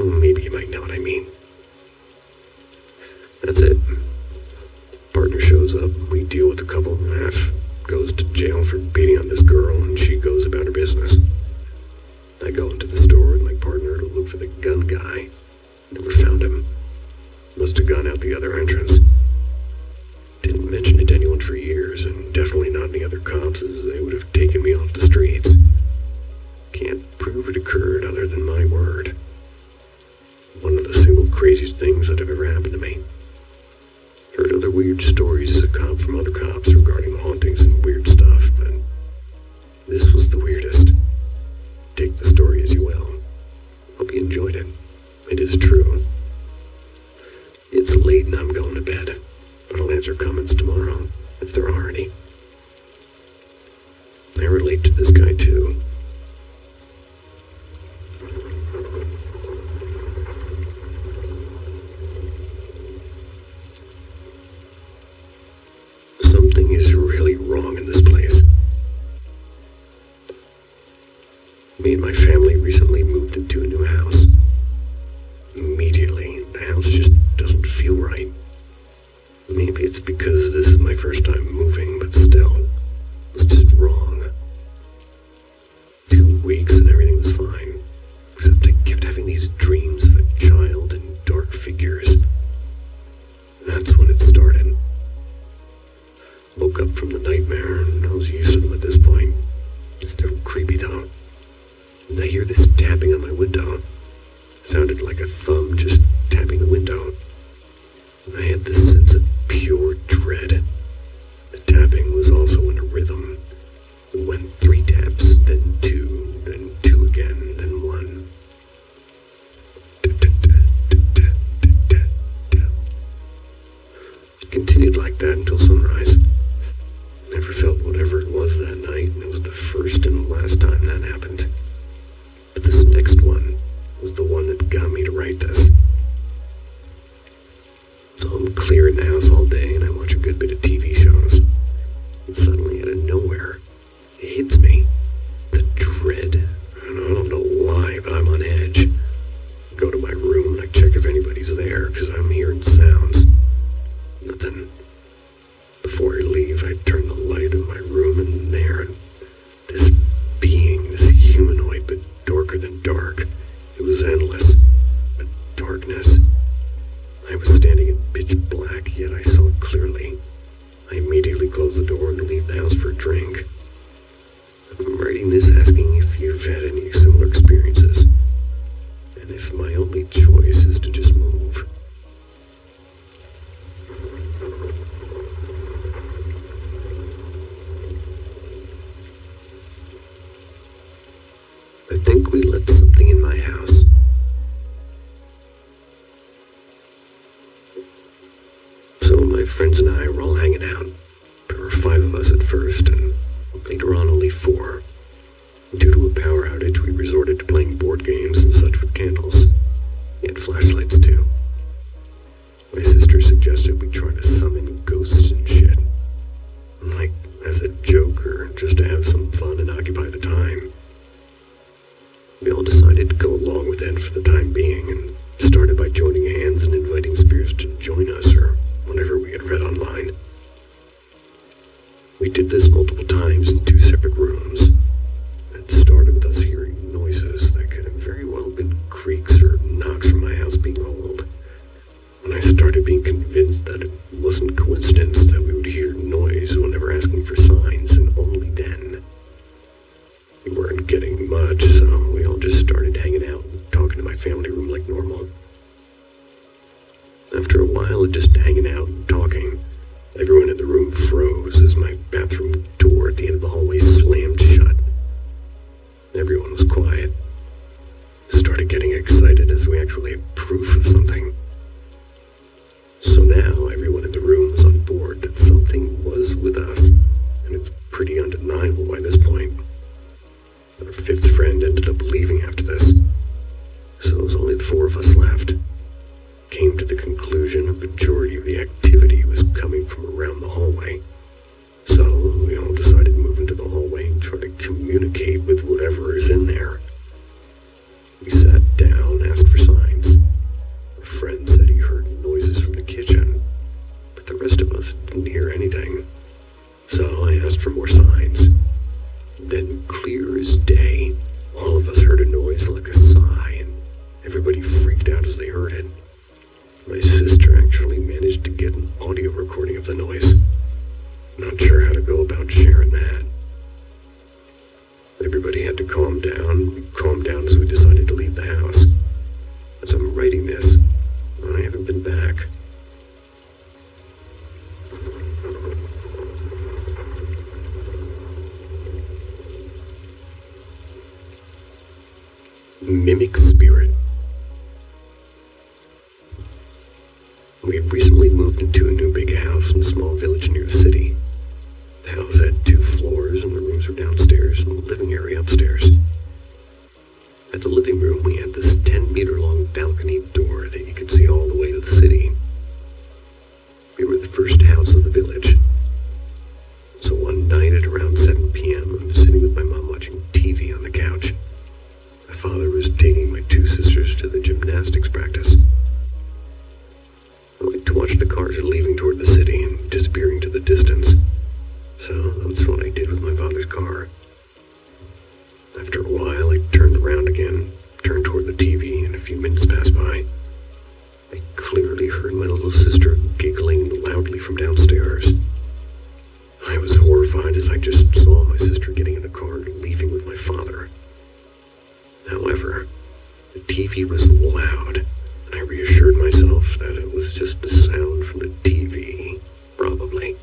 maybe you might know what I mean. That's it. Partner shows up, we deal with the couple, half goes to jail for beating on this girl, and she goes about her business. I go into the store with my partner to look for the gun guy. Never found him. Must have gone out the other entrance. Didn't mention it to anyone for years, and definitely not any other cops, as they would have taken me off the streets. Can't prove it occurred other than my word. One of the single craziest things that have ever happened to me. Heard other weird stories as a cop from other cops regarding hauntings and weird stuff, but this was the weirdest. Take the story as you will. Hope you enjoyed it. It is true. It's late and I'm going to bed, but I'll answer comments tomorrow, if there are any. I relate to this guy too. Something is really wrong in this place. Me and my family recently moved into a new house. Immediately, the house just doesn't feel right. Maybe it's because this is my first time moving, but still, it was just wrong. 2 weeks and everything was fine, except I kept having these dreams of a child and dark figures. That's when it started. Woke up from the nightmare, and I was used to them at this point. Still creepy though. And I hear this tapping on my window. It sounded like a thumb just tapping the window. And I had this sense of pure dread. The tapping was also in a rhythm. It went 3 taps, then 2, then 2 again, then 1. It continued like that until sunrise. Never felt whatever it was that night, and it was the first and last time that happened. But this next one was the one that got me to write this. So I'm clearing the house all day, and I watch a good bit of TV shows. And suddenly, out of nowhere, it hits me. The dread. And I don't know why, but I'm on edge. I go to my room, and I check if anybody's there, because I'm hearing sounds. Nothing. Before I leave, I turn the light in my room, and there, this being, this humanoid, but darker than dark. It was endless, but darkness. I was standing in pitch black, yet I saw it clearly. I immediately close the door and leave the house for a drink. I'm writing this asking if you've had any similar experiences, and if my only choice is to just move. I think we let something in my house. So my friends and I were all hanging out. There were 5 of us at first, and later on only 4. Due to a power outage, we resorted to playing board games and such with candles. We had flashlights too. My sister suggested we try to summon ghosts and shit. Like, as a joke or just to have some fun and occupy the time. We all decided to go along with it for the time being, and started by joining hands and inviting spirits to join us, or whatever we had read online. We did this multiple times in 2 separate rooms. It started with us hearing noises that could have very well been creaks or knocks from my house being old. When I started being convinced that it wasn't coincidence that we would hear noise whenever asking for signs, and only then. We weren't getting much, so we all just started hanging out and talking in my family room like normal. After a while of just hanging out and talking, everyone in the room froze as my bathroom door at the end of the hallway slammed shut. Everyone was quiet. Started getting excited as we actually had proof of something. So now everyone in the room was on board that something was with us, and it was pretty undeniable by this point. Our 5th friend ended up leaving after this, so it was only the 4 of us left. Came to the conclusion a majority of the activity was coming from around the hallway. So we all decided to move into the hallway and try to communicate with whatever is in there. We sat down, asked for signs. A friend said he heard noises from the kitchen, but the rest of us didn't hear anything. So I asked for more signs. Then, clear as day, all of us heard a noise like a sigh, and everybody freaked out as they heard it. My sister actually managed to get an audio recording of the noise. Not sure how to go about sharing that. Everybody had to calm down. We calmed down as we decided to leave the house. As I'm writing this, I haven't been back. Mimic spirit. We had recently moved into a new big house in a small village near the city. The house had 2 floors, and the rooms were downstairs and the living area upstairs. At the living room, we had this 10-meter-long balcony door that you could see all the way to the city. We were the first house of the village. So one night at around 7 p.m., I'm sitting with my mom watching TV on the couch. My father was taking my 2 sisters to the gymnastics practice. I like to watch the cars leaving toward the city and disappear he was loud, and I reassured myself that it was just the sound from the TV, probably.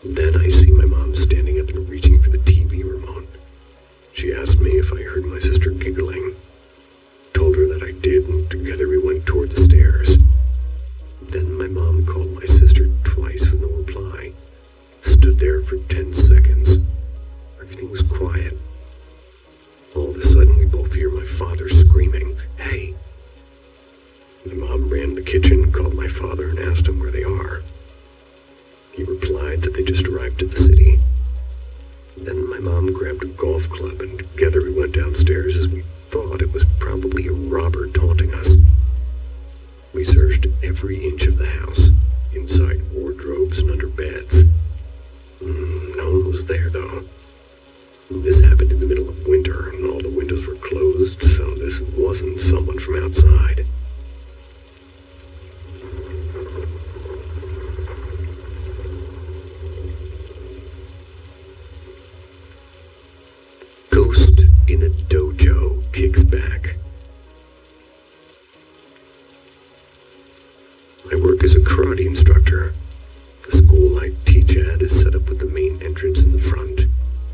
Then I see my mom standing up and reaching for the TV remote. She asked me if I heard my sister giggling. Told her that I did, and together we went toward the stairs. Then my mom called my sister twice with no reply. Stood there for 10 seconds. Everything was quiet. All of a sudden, we both hear my father screaming, "Hey!" My mom ran to the kitchen, called my father, and asked him where they are. He replied that they just arrived at the city. Then my mom grabbed a golf club, and together we went downstairs as we thought it was probably a robber taunting us. We searched every inch of the house, inside wardrobes and under beds. No one was there, though. This happened in the middle of winter, and all the windows were closed, so this wasn't someone from outside. Ghost in a dojo kicks back. I work as a karate instructor. The school I teach at is set up with the main entrance in the front,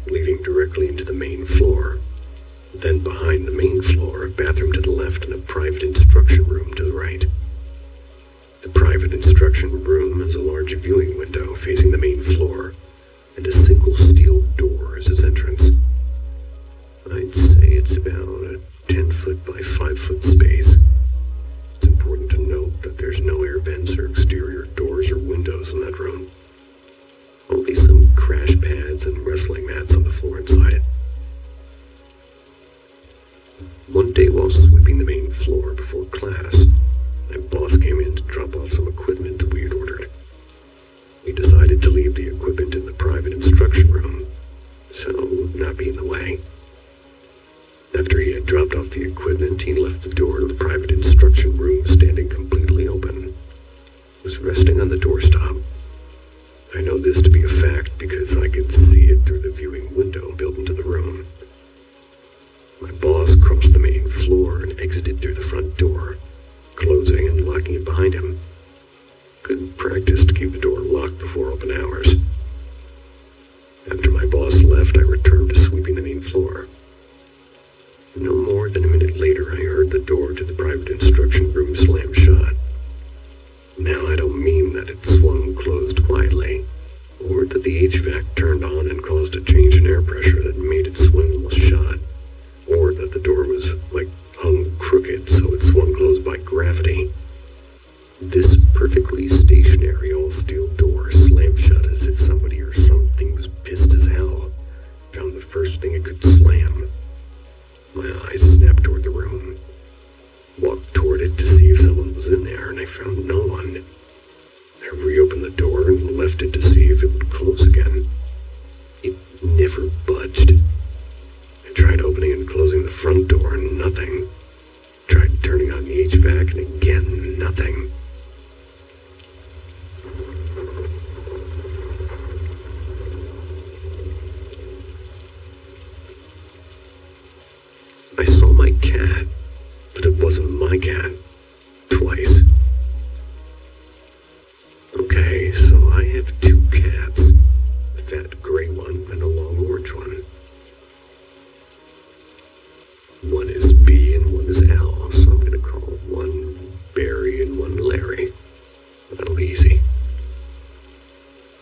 leading directly into the main floor. Then behind the main floor, a bathroom to the left and a private instruction room to the right. The private instruction room has a large viewing window facing the main floor, and a single steel door as its entrance. I'd say it's about a 10-foot by 5-foot space. It's important to note that there's no air vents or exterior doors or windows in that room. Only some crash pads and wrestling mats on the floor inside it. One day while sweeping the main floor before class, my boss came in to drop off some equipment that we had ordered. We decided to leave the equipment in the private instruction room, so it would not be in the way. After he had dropped off the equipment, he left the door to the private instruction room standing completely open. It was resting on the doorstop. I know this to be a fact because I could see it through the viewing window built into the room. My boss crossed the main floor and exited through the front door, closing and locking it behind him. Good practice to keep the door locked before open hours. After my boss left, I returned to sweeping the main floor. No more than a minute later, I heard the door to the private instruction room slam shut. Now, I don't mean that it swung closed quietly, or that the HVAC turned on and caused a change in air pressure that made it swing shut, or that the door was, hung crooked so it swung closed by gravity. This perfectly stationary all-steel door slammed shut as if somebody or something was pissed as hell, found the first thing it could slam. My eyes snapped toward the room, walked toward it to see if someone was in there, and I found no one. I reopened the door and left it to see if it would close again. It never budged. I tried opening and closing the front door and nothing. Tried turning on the HVAC and again nothing. I saw my cat, but it wasn't my cat. Twice. Okay, so I have two cats. A fat gray one and a long orange one. One is B and one is L, so I'm gonna call one Barry and one Larry. That'll be easy.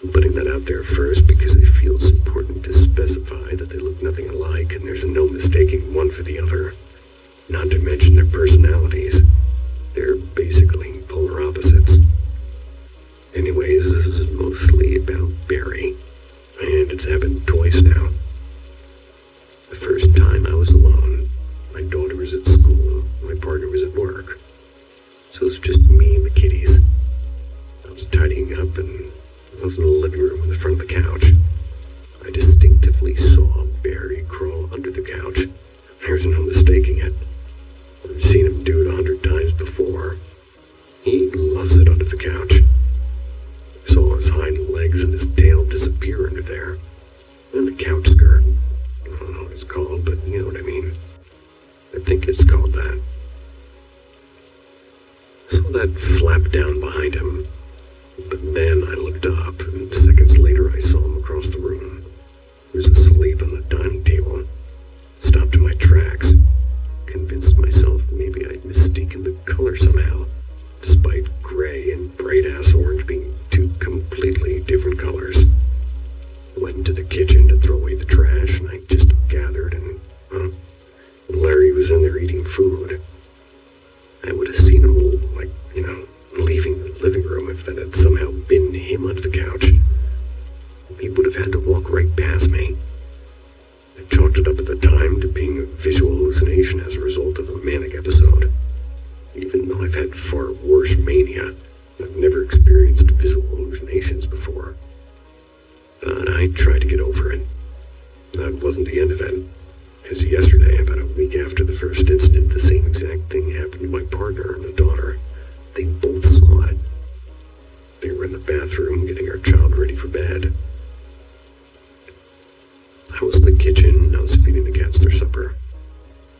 I'm putting that out there first because I feel it's important to specify that they look nothing alike and there's no mistaking one for the other. Not to mention their personalities. They're basically polar opposites. Anyways, this is mostly about Barry, and it's happened twice now. The first time I was alone. My daughter was at school, my partner was at work. So it was just me and the kitties. I was tidying up and I was in the living room in the front of the couch. I distinctively saw Barry crawl under the couch. There's no mistaking it. I've seen him do it 100 times before. He loves it under the couch. I saw his hind legs and his tail disappear under there. And the couch skirt. I don't know what it's called, but you know what I mean. I think it's called that. the couch. He would have had to walk right past me. I chalked it up at the time to being a visual hallucination as a result of a manic episode. Even though I've had far worse mania, I've never experienced visual hallucinations before. But I tried to get over it. That wasn't the end of it, because yesterday, about a week after the first incident, the same exact thing happened to my partner and a daughter. They both saw it. They were in the bathroom getting our child ready for bed. I was in the kitchen and I was feeding the cats their supper.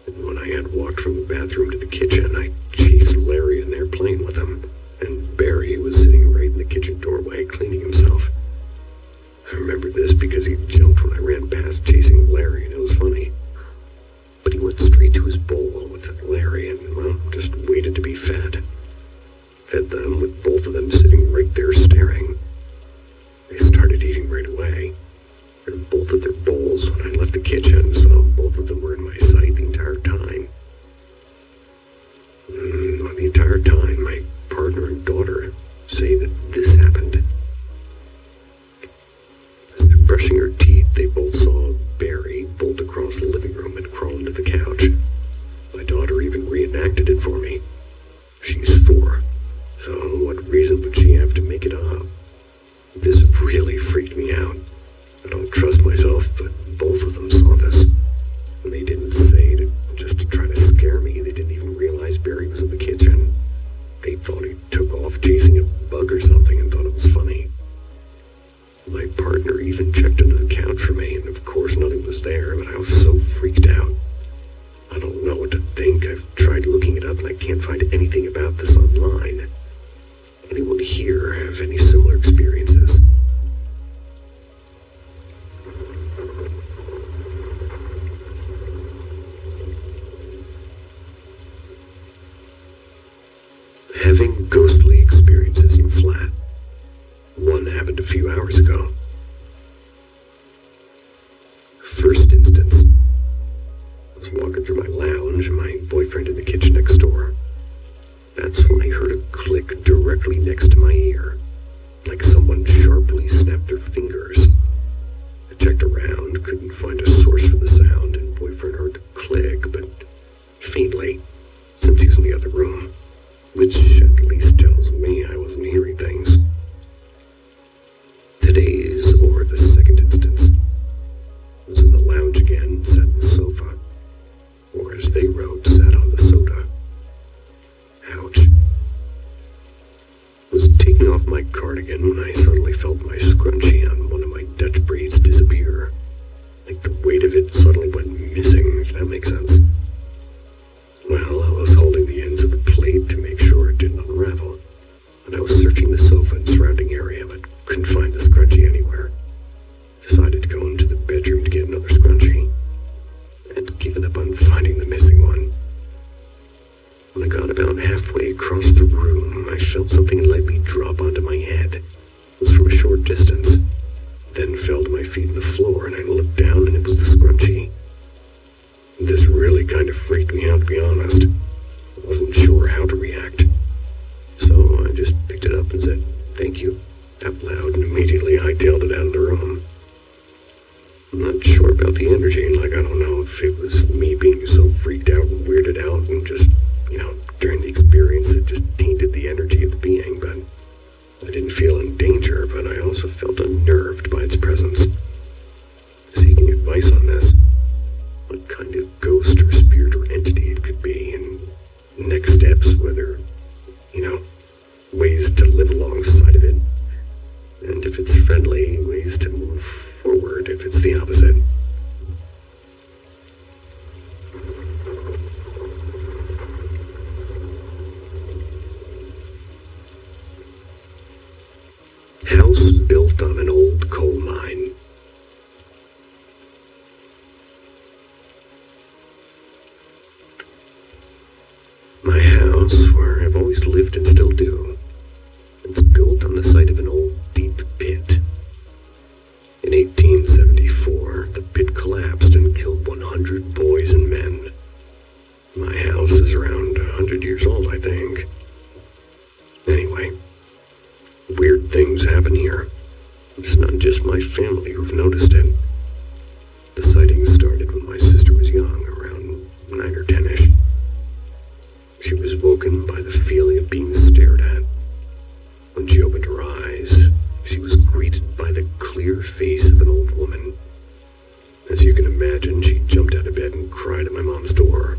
And when I had walked from the bathroom to the kitchen, I chased Larry in there playing with him. And Barry was sitting right in the kitchen doorway cleaning himself. I remember this because he jumped when I ran past chasing Larry, and it was funny. But he went straight to his bowl with Larry and, well, just waited to be fed. Fed them with both of them sitting right there staring. They started eating right away. They were both at their bowls when I left the kitchen, so both of them were in my sight the entire time. The entire time, my partner and daughter say that this happened. As they're brushing her teeth, they both saw Barry bolt across the living room and crawl into the couch. My daughter even reenacted it for me. She's 4, so what reason would she have to make it up? This really freaked me out. I don't trust myself, but both of them saw this. And they didn't say it just to try to scare me. They didn't even realize Barry was in the kitchen. They thought he took off chasing a bug or something and thought it was funny. My partner even checked under the couch for me, and of course nothing was there, but I was so freaked out. I don't know what to think. I've tried looking it up and I can't find anything about this online. Anyone here have any similar experiences? Having ghostly experiences in flat. One happened a few hours ago. First instance. I was walking through my lounge and my boyfriend in the kitchen next door. That's when I heard a click directly next to my ear, like someone sharply snapped their fingers. I checked around, couldn't find a source for the sound, and boyfriend heard the click, but faintly, since he was in the other room, which at least tells me I wasn't hearing things. Today's, or the second instance, was in the lounge again, sat in the sofa, or as they wrote, sat on the soda. Ouch. Was taking off my cardigan when I suddenly felt my scrunchie on one of my Dutch braids disappear. Like the weight of it suddenly went missing, if that makes sense. Well, I was holding the ends of the plate to make sure it didn't unravel, and I was searching the sofa and surrounding area, but couldn't find the scrunchie anywhere. Decided to go into the bedroom to get another scrunchie. I'd given up on finding the missing one. When I got about halfway across the room, I felt something lightly drop onto my head. It was from a short distance. Then fell to my feet on the floor, and I looked down, and it was the scrunchie. This really kind of freaked me out, to be honest. I wasn't sure how to react. So I just picked it up and said, "Thank you," out loud, and immediately hightailed it out of the room. I'm not sure about the energy, like I don't know if it was me being so freaked out and weirded out and just, during the experience it just tainted the energy of the being, but I didn't feel in danger, but I also felt unnerved by its presence. Seeking advice on this, what kind of ghost or spirit or entity it could be, and next steps, whether, ways to live alongside of it, and if it's friendly, ways to move forward if it's the opposite. House built on an old coal mine. My house, where I've always lived and still do, it's built on the site of an old deep pit. In 1874, the It's not just my family who've noticed it. The sightings started when my sister was young, around 9 or 10-ish. She was woken by the feeling of being stared at. When she opened her eyes, she was greeted by the clear face of an old woman. As you can imagine, she jumped out of bed and cried at my mom's door.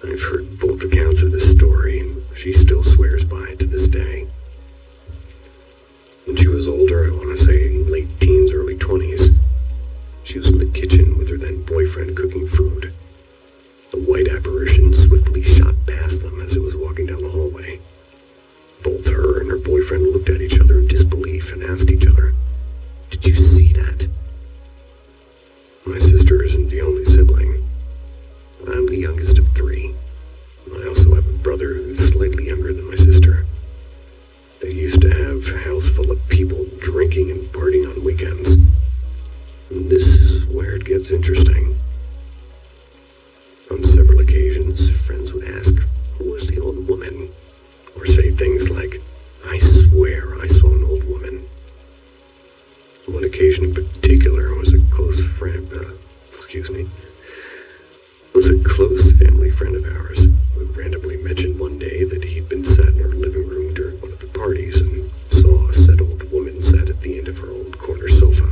I've heard both accounts of this story, and she still swears by it to this day. When she was older, I want to say late teens, early 20s, she was in the kitchen with her then boyfriend cooking food. The white apparition swiftly shot past them as it was walking down the hallway. Both her and her boyfriend looked at each other in disbelief and asked each other, "Did you see that?" My sister isn't the only sibling. I'm the youngest of 3. I also have a brother who's slightly younger than my sister. They used to have a house full of people drinking and partying on weekends. And this is where it gets interesting. On several occasions, friends would ask, "Who was the old woman?" Or say things like, "I swear I saw an old woman." One occasion in particular was a close family friend of ours who randomly mentioned one day that he'd been sat in our living room during one of the parties and saw a said old woman sat at the end of her old corner sofa.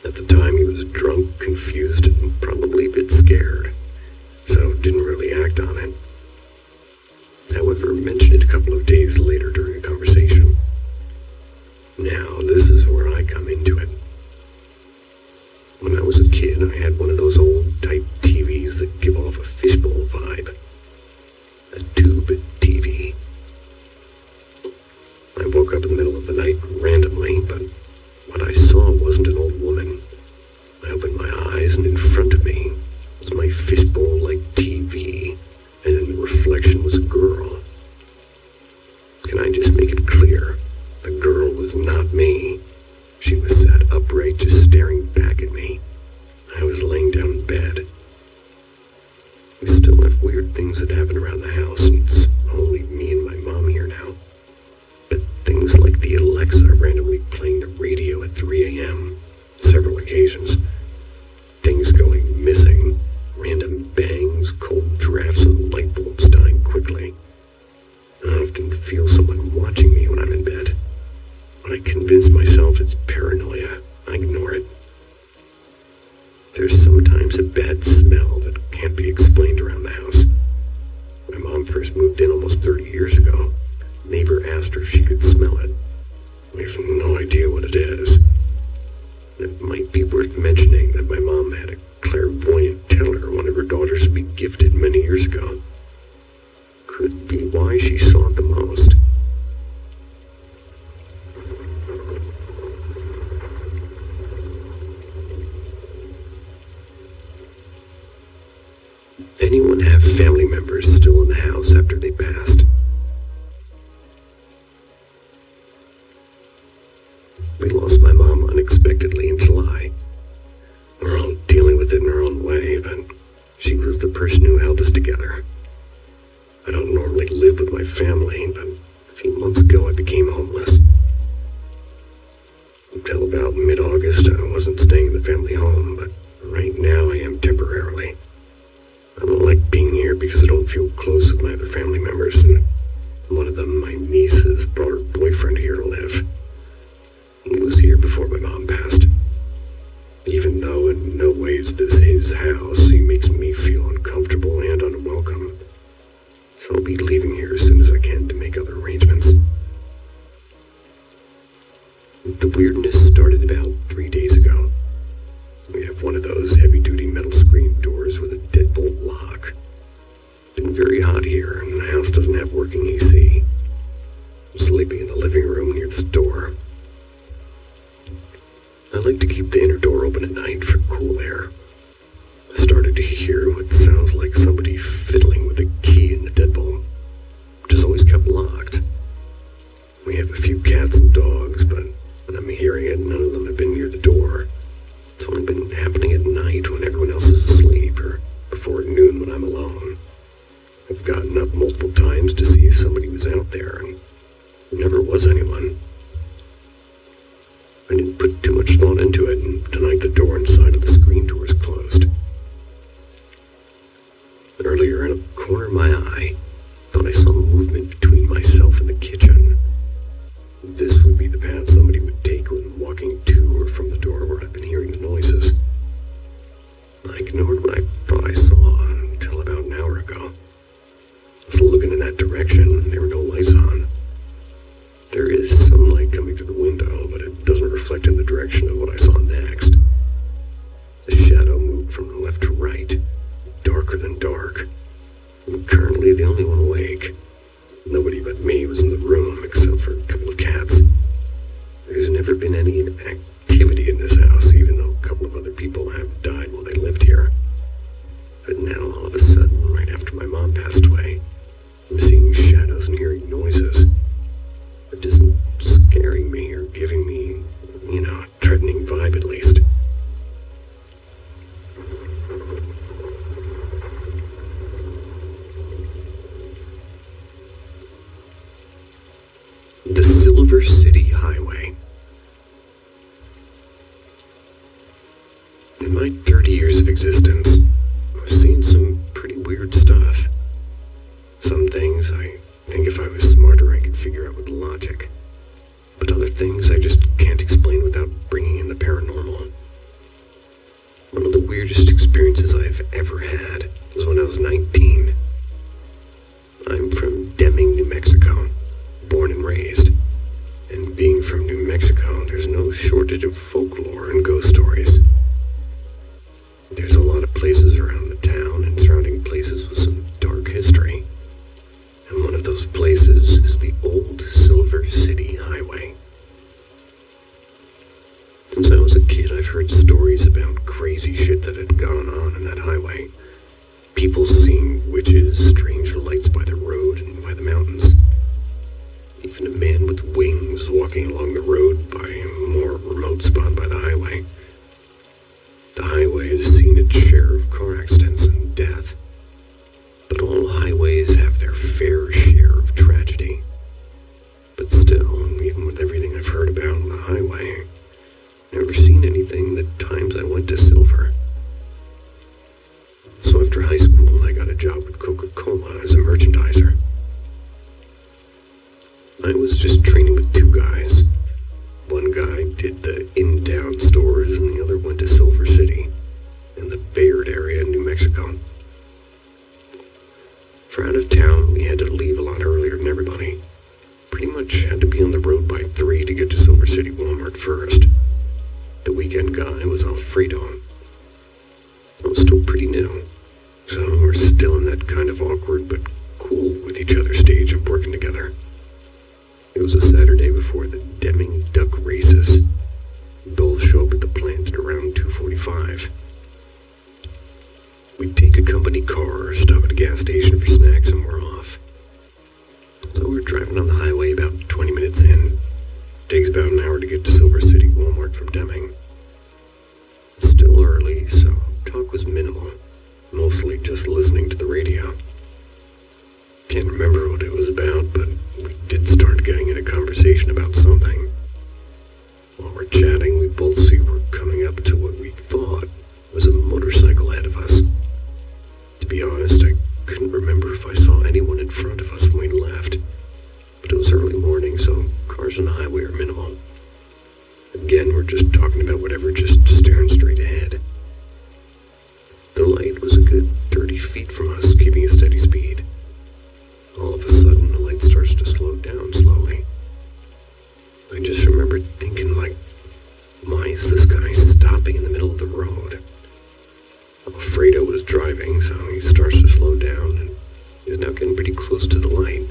At the time he was drunk, confused, and probably a bit scared, so didn't really act on it. However, mentioned it a couple of days later during a conversation. Now, this is where I come into it. When I was a kid, I had one of those old-type TVs that give off a fishbowl vibe. A tube TV. I woke up in the middle of the night randomly, but what I saw wasn't an old woman. I opened my eyes, and in front of me was my fishbowl-like TV, and in the reflection was a girl. Can I just make it clear? The girl was not me. She was sat upright, just staring back at me. I was laying down in bed. We still have weird things that happen around the house, and it's only me and my mom here now. But things like the Alexa randomly playing the radio at 3 a.m. several occasions. Things going missing. Random bangs, cold drafts, and light bulbs dying quickly. I often feel someone watching me when I'm in bed. When I convince myself it's paranoia, I ignore it. There's sometimes a bad smell that can't be explained around the house. When my mom first moved in almost 30 years ago, a neighbor asked her if she could smell it. We have no idea what it is. It might be worth mentioning that my mom had a clairvoyant tell her one of her daughters would be gifted many years ago. Could be why she saw it the most. Anyone have family members still in the house after they passed? We lost my mom unexpectedly in July. We're all dealing with it in our own way, but she was the person who held us together. I don't normally live with my family, but a few months ago I became homeless. Until about mid-August, I wasn't staying in the family home, but right now I am temporarily. I don't like being here because I don't feel close with my other family members, and one of them, my niece, has brought her boyfriend here to live. He was here before my mom passed. Even though in no way is this his house, he makes me feel uncomfortable and unwelcome. So I'll be leaving here as soon as I can to make other arrangements. The weirdness started about 3 days ago. We have one of those heavy-duty metal screen doors with a deadbolt lock. It's been very hot here, and the house doesn't have working AC. I'm sleeping in the living room near this door. I like to keep the inner door open at night for cool air. I started to hear what sounds like somebody fiddling with a key in the deadbolt, which is always kept locked. We have a few cats and dogs, but when I'm hearing it, none of them have been near the door. It's only been happening at night when everyone else is asleep, or before noon when I'm alone. I've gotten up multiple times to see if somebody was out there, and there never was anyone. path somebody would take when walking to or from the door where I've been hearing the noises. I ignored what I thought I saw until about an hour ago. I was looking in that direction and there were no lights on. There is some light coming through the window, but it doesn't reflect in the direction of what I saw next. The shadow moved from left to right, darker than dark. I'm currently the only one awake. Nobody but me was in the room except for a couple of cats. There's never been any activity in this house, even though a couple of other people have died while they lived here. But now, all of a sudden, right after my mom passed away, I'm seeing shadows and hearing noises. It isn't scaring me or giving me, a threatening vibe at least. The Silver City Highway. In my 30 years of existence, I've seen some pretty weird stuff. Some things I think if I was smarter I could figure out with logic. But other things I just can't explain without bringing in the paranormal. One of the weirdest experiences I've ever had was when I was 19. I'm from Deming, New Mexico, born and raised. And being from New Mexico, there's no shortage of folklore and ghost stories. There's a lot of places around the town and surrounding places with some dark history. And one of those places is the old Silver City Highway. Since I was a kid, I've heard stories about crazy shit that had gone on in that highway. People seeing witches, strange lights by the road and by the mountains. Even a man with wings walking along the road by a more remote spot by the highway. The highway has seen its share of car accidents and death. But all highways have their fair share of tragedy. But still, even with everything I've heard about on the highway, I've never seen anything the times I went to Silver. So after high school, I got a job with Coca-Cola as a merchandiser. I was just training with two guys. One guy did the in-town stores and the other went to Silver City, in the Bayard area in New Mexico. For out of town, we had to leave a lot earlier than everybody. Pretty much had to be on the road by 3 to get to Silver City Walmart first. The weekend guy was Alfredo. I was still pretty new, so we're still in that kind of awkward but cool with each other stage of working together. It was a Saturday before the Deming duck races. We both show up at the plant at around 2:45. We'd take a company car or stop at a gas station for snacks and we're off. So we're driving on the highway about 20 minutes in. Takes about an hour to get to Silver City Walmart from Deming. It's still early, so talk was minimal. Mostly just listening to the radio. Can't remember what it was about, but we did start getting in a conversation about something. While we're chatting, we both see we're coming up to what we thought was a motorcycle ahead of us. To be honest, I couldn't remember if I saw anyone in front of us when we left. But it was early morning, so cars on the highway are minimal. Again, we're just talking about whatever, just staring straight ahead. The light was a good 30 feet from us, keeping a steady speed. All of a sudden, the light starts to slow down slowly. I just remember thinking, why is this guy stopping in the middle of the road? Alfredo was driving, so he starts to slow down, and he's now getting pretty close to the light.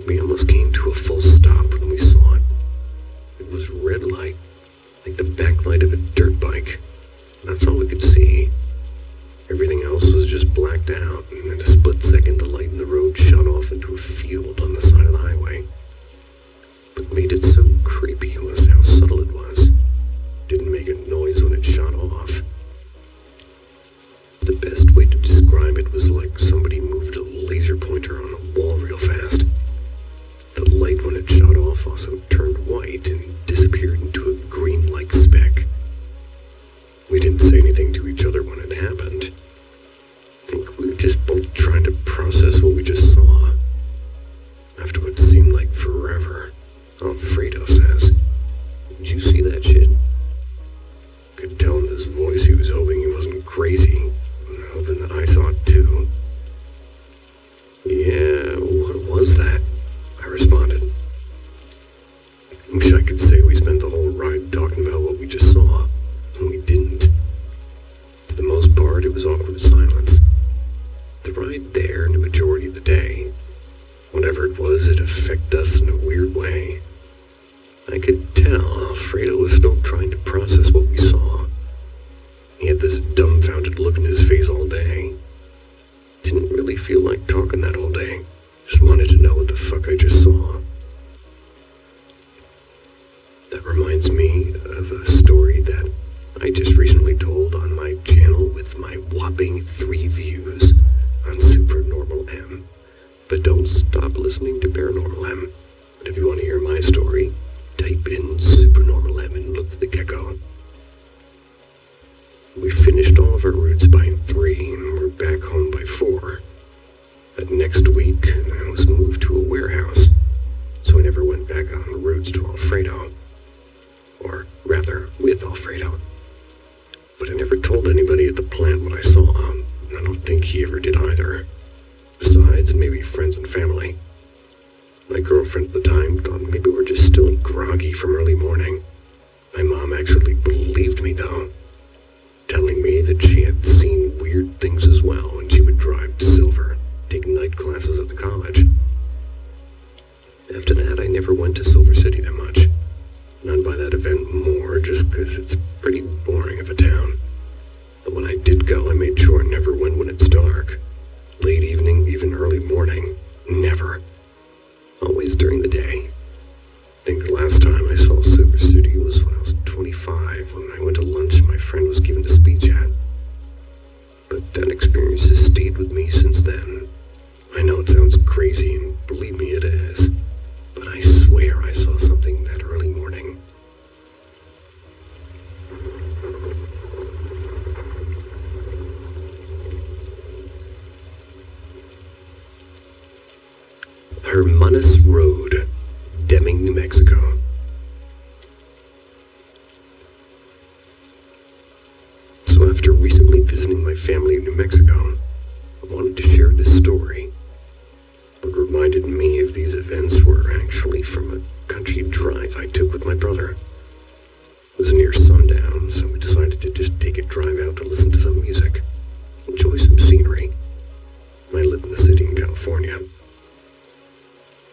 We almost came to a full stop when we saw it. It was red light, like the backlight of a dirt bike. That's all we could see. Everything else was just blacked out, and in a split second the light in the road shot off into a field on the side of the highway. What made it so creepy was how subtle it was. Didn't make a noise when it shot off. The best way to describe it was like somebody moved a laser pointer on a wall real fast. The light when it shot off also turned white and disappeared into a green-like speck. We didn't say anything to each other when it happened. I think we were just both trying to process what we just saw. After what seemed like forever, all Wish I could say we spent the whole ride talking about what we just saw, and we didn't. For the most part, it was awkward silence. The ride there and the majority of the day, whatever it was, it affected us in a weird way. I could tell Alfredo was still trying to process what we saw. He had this dumbfounded look in his face all day. Didn't really feel like talking that whole day. Just wanted to know what the fuck I just saw. That reminds me of a story that I just recently told on my channel with my whopping 3 views on Supernormal M. But don't stop listening to Paranormal M. But if you want to hear my story, type in Supernormal M and look for the gecko. We finished all of our routes by 3 and we're back home by 4. But next week, I was moved to a warehouse, so I never went back on the roads to Alfredo. Or rather, with Alfredo. But I never told anybody at the plant what I saw, and I don't think he ever did either. Besides, maybe friends and family. My girlfriend at the time thought maybe we're just still groggy from early morning. My mom actually believed me, though, telling me that she had seen weird things as well when she would drive to Silver, take night classes at the college. After that, I never went to Silver City that much. Not by that event more, just because it's pretty boring of a town. But when I did go, I made sure I never went when it's dark. Late evening, even early morning. Never. Always during the day. I think the last time I saw Silver City was when I was 25, when I went to lunch my friend was giving a speech at. But that experience has stayed with me since then. I know it sounds crazy, and believe me, it is. But I swear I saw something that early morning. Hermanus Road, Deming, New Mexico. So after recently visiting my family in New Mexico, I wanted to share this story. What reminded me of these events were actually from a country drive I took with my brother. It was near sundown, so we decided to just take a drive out to listen to some music, enjoy some scenery. I live in the city in California.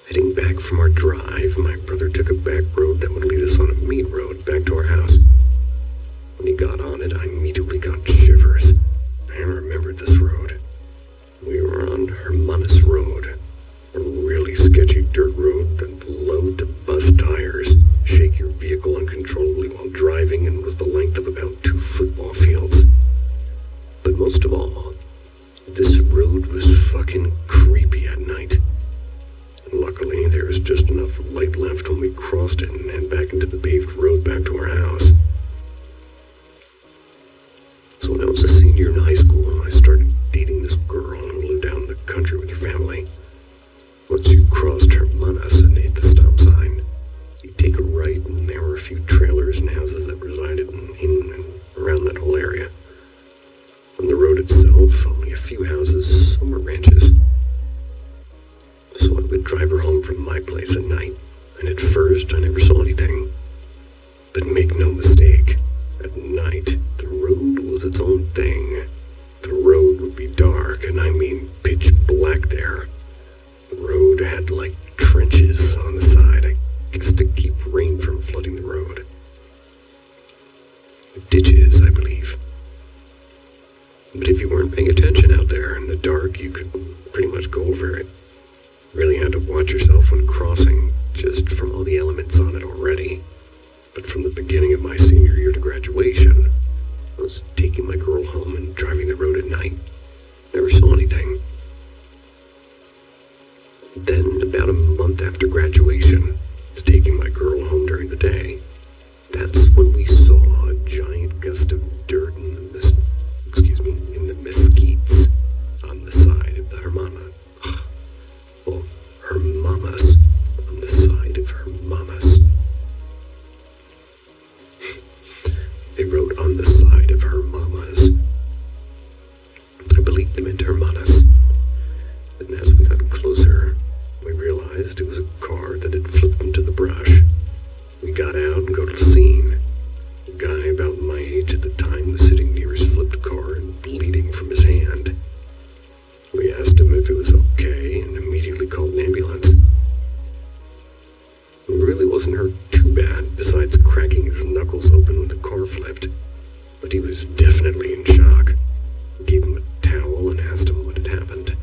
Heading back from our drive, my brother took a back road that would lead us on a meat road back to our house. When he got on it, I immediately got shivers. I remembered this road. We were on Hermanus Road, a really sketchy dirt road that loved to bust tires, shake your vehicle uncontrollably while driving, and was the length of about 2 football fields. But most of all, this road was fucking creepy at night. And luckily, there was just enough light left when we crossed it and head back into the paved road back to our house. So when I was a senior in high school, I started dating this girl who lived out in the country with her family. Once you crossed Hermanus and hit the stop sign, you'd take a right, and there were a few trailers and houses that resided in and around that whole area. On the road itself, only a few houses, some were ranches. So I would drive her home from my place at night, and at first I never saw anything. But make no mistake, at night, the road was its own thing. The road would be dark, and I mean pitch black there. The road had like trenches on the side, I guess to keep rain from flooding the road. Ditches, I believe. But if you weren't paying attention out there in the dark, you could pretty much go over it. Really had to watch yourself when crossing, just from all the elements on it already. But from the beginning of my senior year to graduation, I was taking my girl home and driving the road at night. Never saw anything. Then, about a month after graduation, I was taking my girl home during the day. That's when we saw a giant gust of dirt in the mesquites on the side of the Hermanus. Well, Hermanus, on the side of Hermanus. They wrote on the side of Hermanus. I believe they meant Hermanus. Then as we got closer, we realized it was a car that had flipped into the brush. wasn't hurt too bad, besides cracking his knuckles open when the car flipped. But he was definitely in shock. I gave him a towel and asked him what had happened.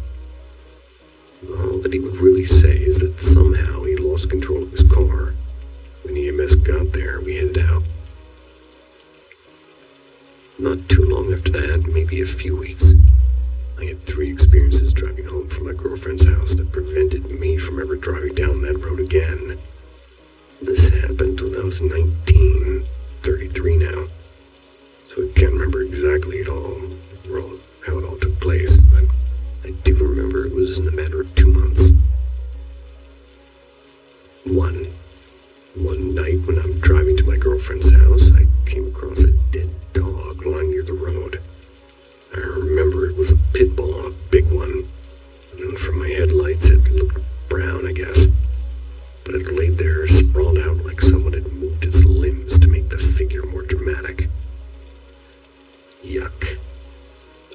All that he would really say is that somehow he lost control of his car. When EMS got there, we headed out. Not too long after that, maybe a few weeks, I had 3 experiences driving home from my girlfriend's house that prevented me from ever driving down that road again. This happened when I was 19, 33 now, so I can't remember exactly at all, how it all took place, but I do remember it was in a matter of 2 months. One night when I'm driving to my girlfriend's house, I came across a dead dog lying near the road. I remember it was a pit bull, a big one, and from my headlights it looked brown, I guess. But it laid there, sprawled out like someone had moved its limbs to make the figure more dramatic. Yuck.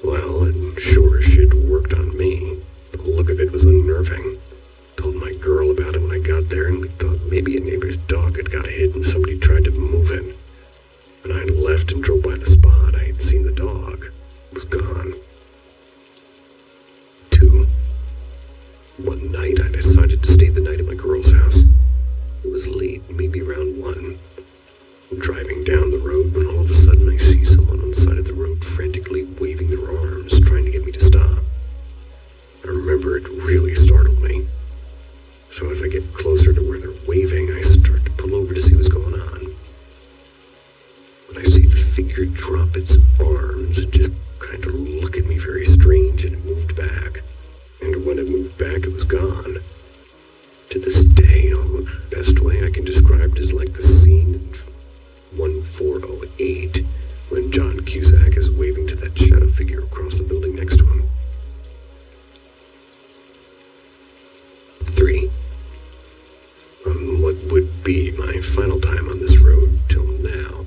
Well, it sure as shit worked on me. The look of it was unnerving. Told my girl about it when I got there, and we thought maybe a neighbor's dog had got hit and somebody tried to move it. When I left and drove by the spot, I had seen the dog. It was gone. 2. One night, I decided to stay the night at my girl's house. It was late, maybe around 1. I'm driving down the road when all of a sudden I see someone on the side of the road frantically waving their arms, trying to get me to stop. I remember it really startled me. So as I get closer to where they're waving, I start to pull over to see what's going on. But I see the figure drop its arms and just kind of look at me very strange, and it moved back. And when it moved back, it was gone. To this day, the best way I can describe it is like the scene in 1408 when John Cusack is waving to that shadow figure across the building next to him. 3. What would be my final time on this road till now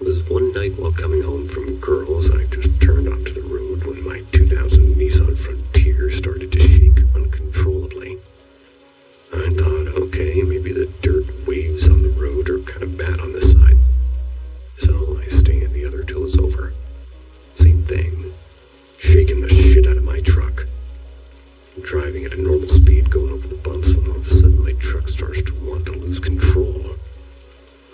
was one night while coming home from girls. I just turned onto the road when my 2000 Nissan Frontier started to shake uncontrollably. I thought, okay, maybe the dirt waves on the road are kind of bad on this side. So I stay in the other till it's over. Same thing. Shaking the shit out of my truck. I'm driving at a normal speed, going over the bumps, when all of a sudden my truck starts to want to lose control.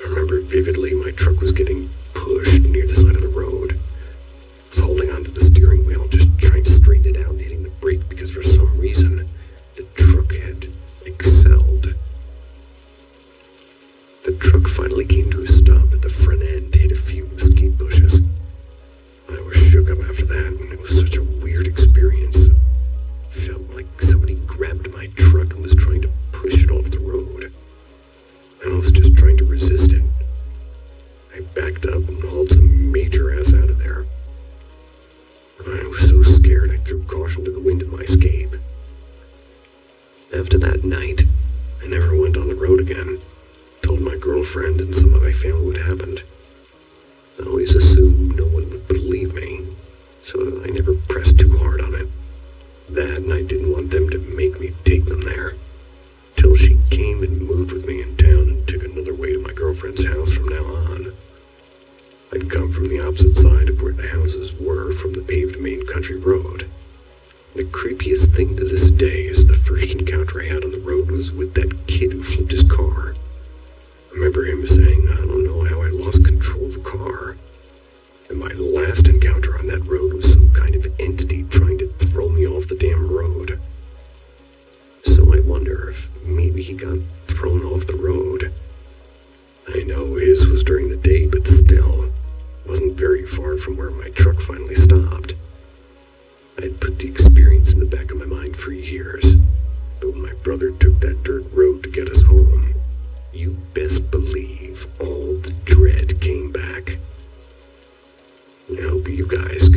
I remember vividly my truck was getting pushed near the side of the road. I was holding onto the steering wheel, just trying to straighten it out and hitting the brake because for some reason the truck had excelled. The truck finally came to a stop at the front end, hit a few mesquite bushes. I was shook up after that, and it was such a weird experience. It felt like somebody grabbed my truck and was trying to push it off the road. I was just trying to resist it. I backed up and hauled some major ass out of there. I was so scared I threw caution to the wind in my escape. After that night, I never went on the road again. Told my girlfriend and some of my family what happened. I always assumed no one would believe me, so I never pressed too hard on it. That, and I didn't want them to make me take them there. Till she came and moved with me in town and took another way to my girlfriend's house from now on. I'd come from the opposite side of where the houses were from the paved main country road. The creepiest thing to this day is the first encounter I had on the road was with that kid who flipped his car. I remember him saying, I don't know how I lost control of the car. And my last encounter on that road was some kind of entity trying to throw me off the damn road. So I wonder if maybe he got thrown off the road. I know his was during the day, but still, it wasn't very far from where my truck finally stopped. I'd put the experience in the back of my mind for years, but when my brother took that dirt road to get us home, you best believe all the dread came back. I hope you guys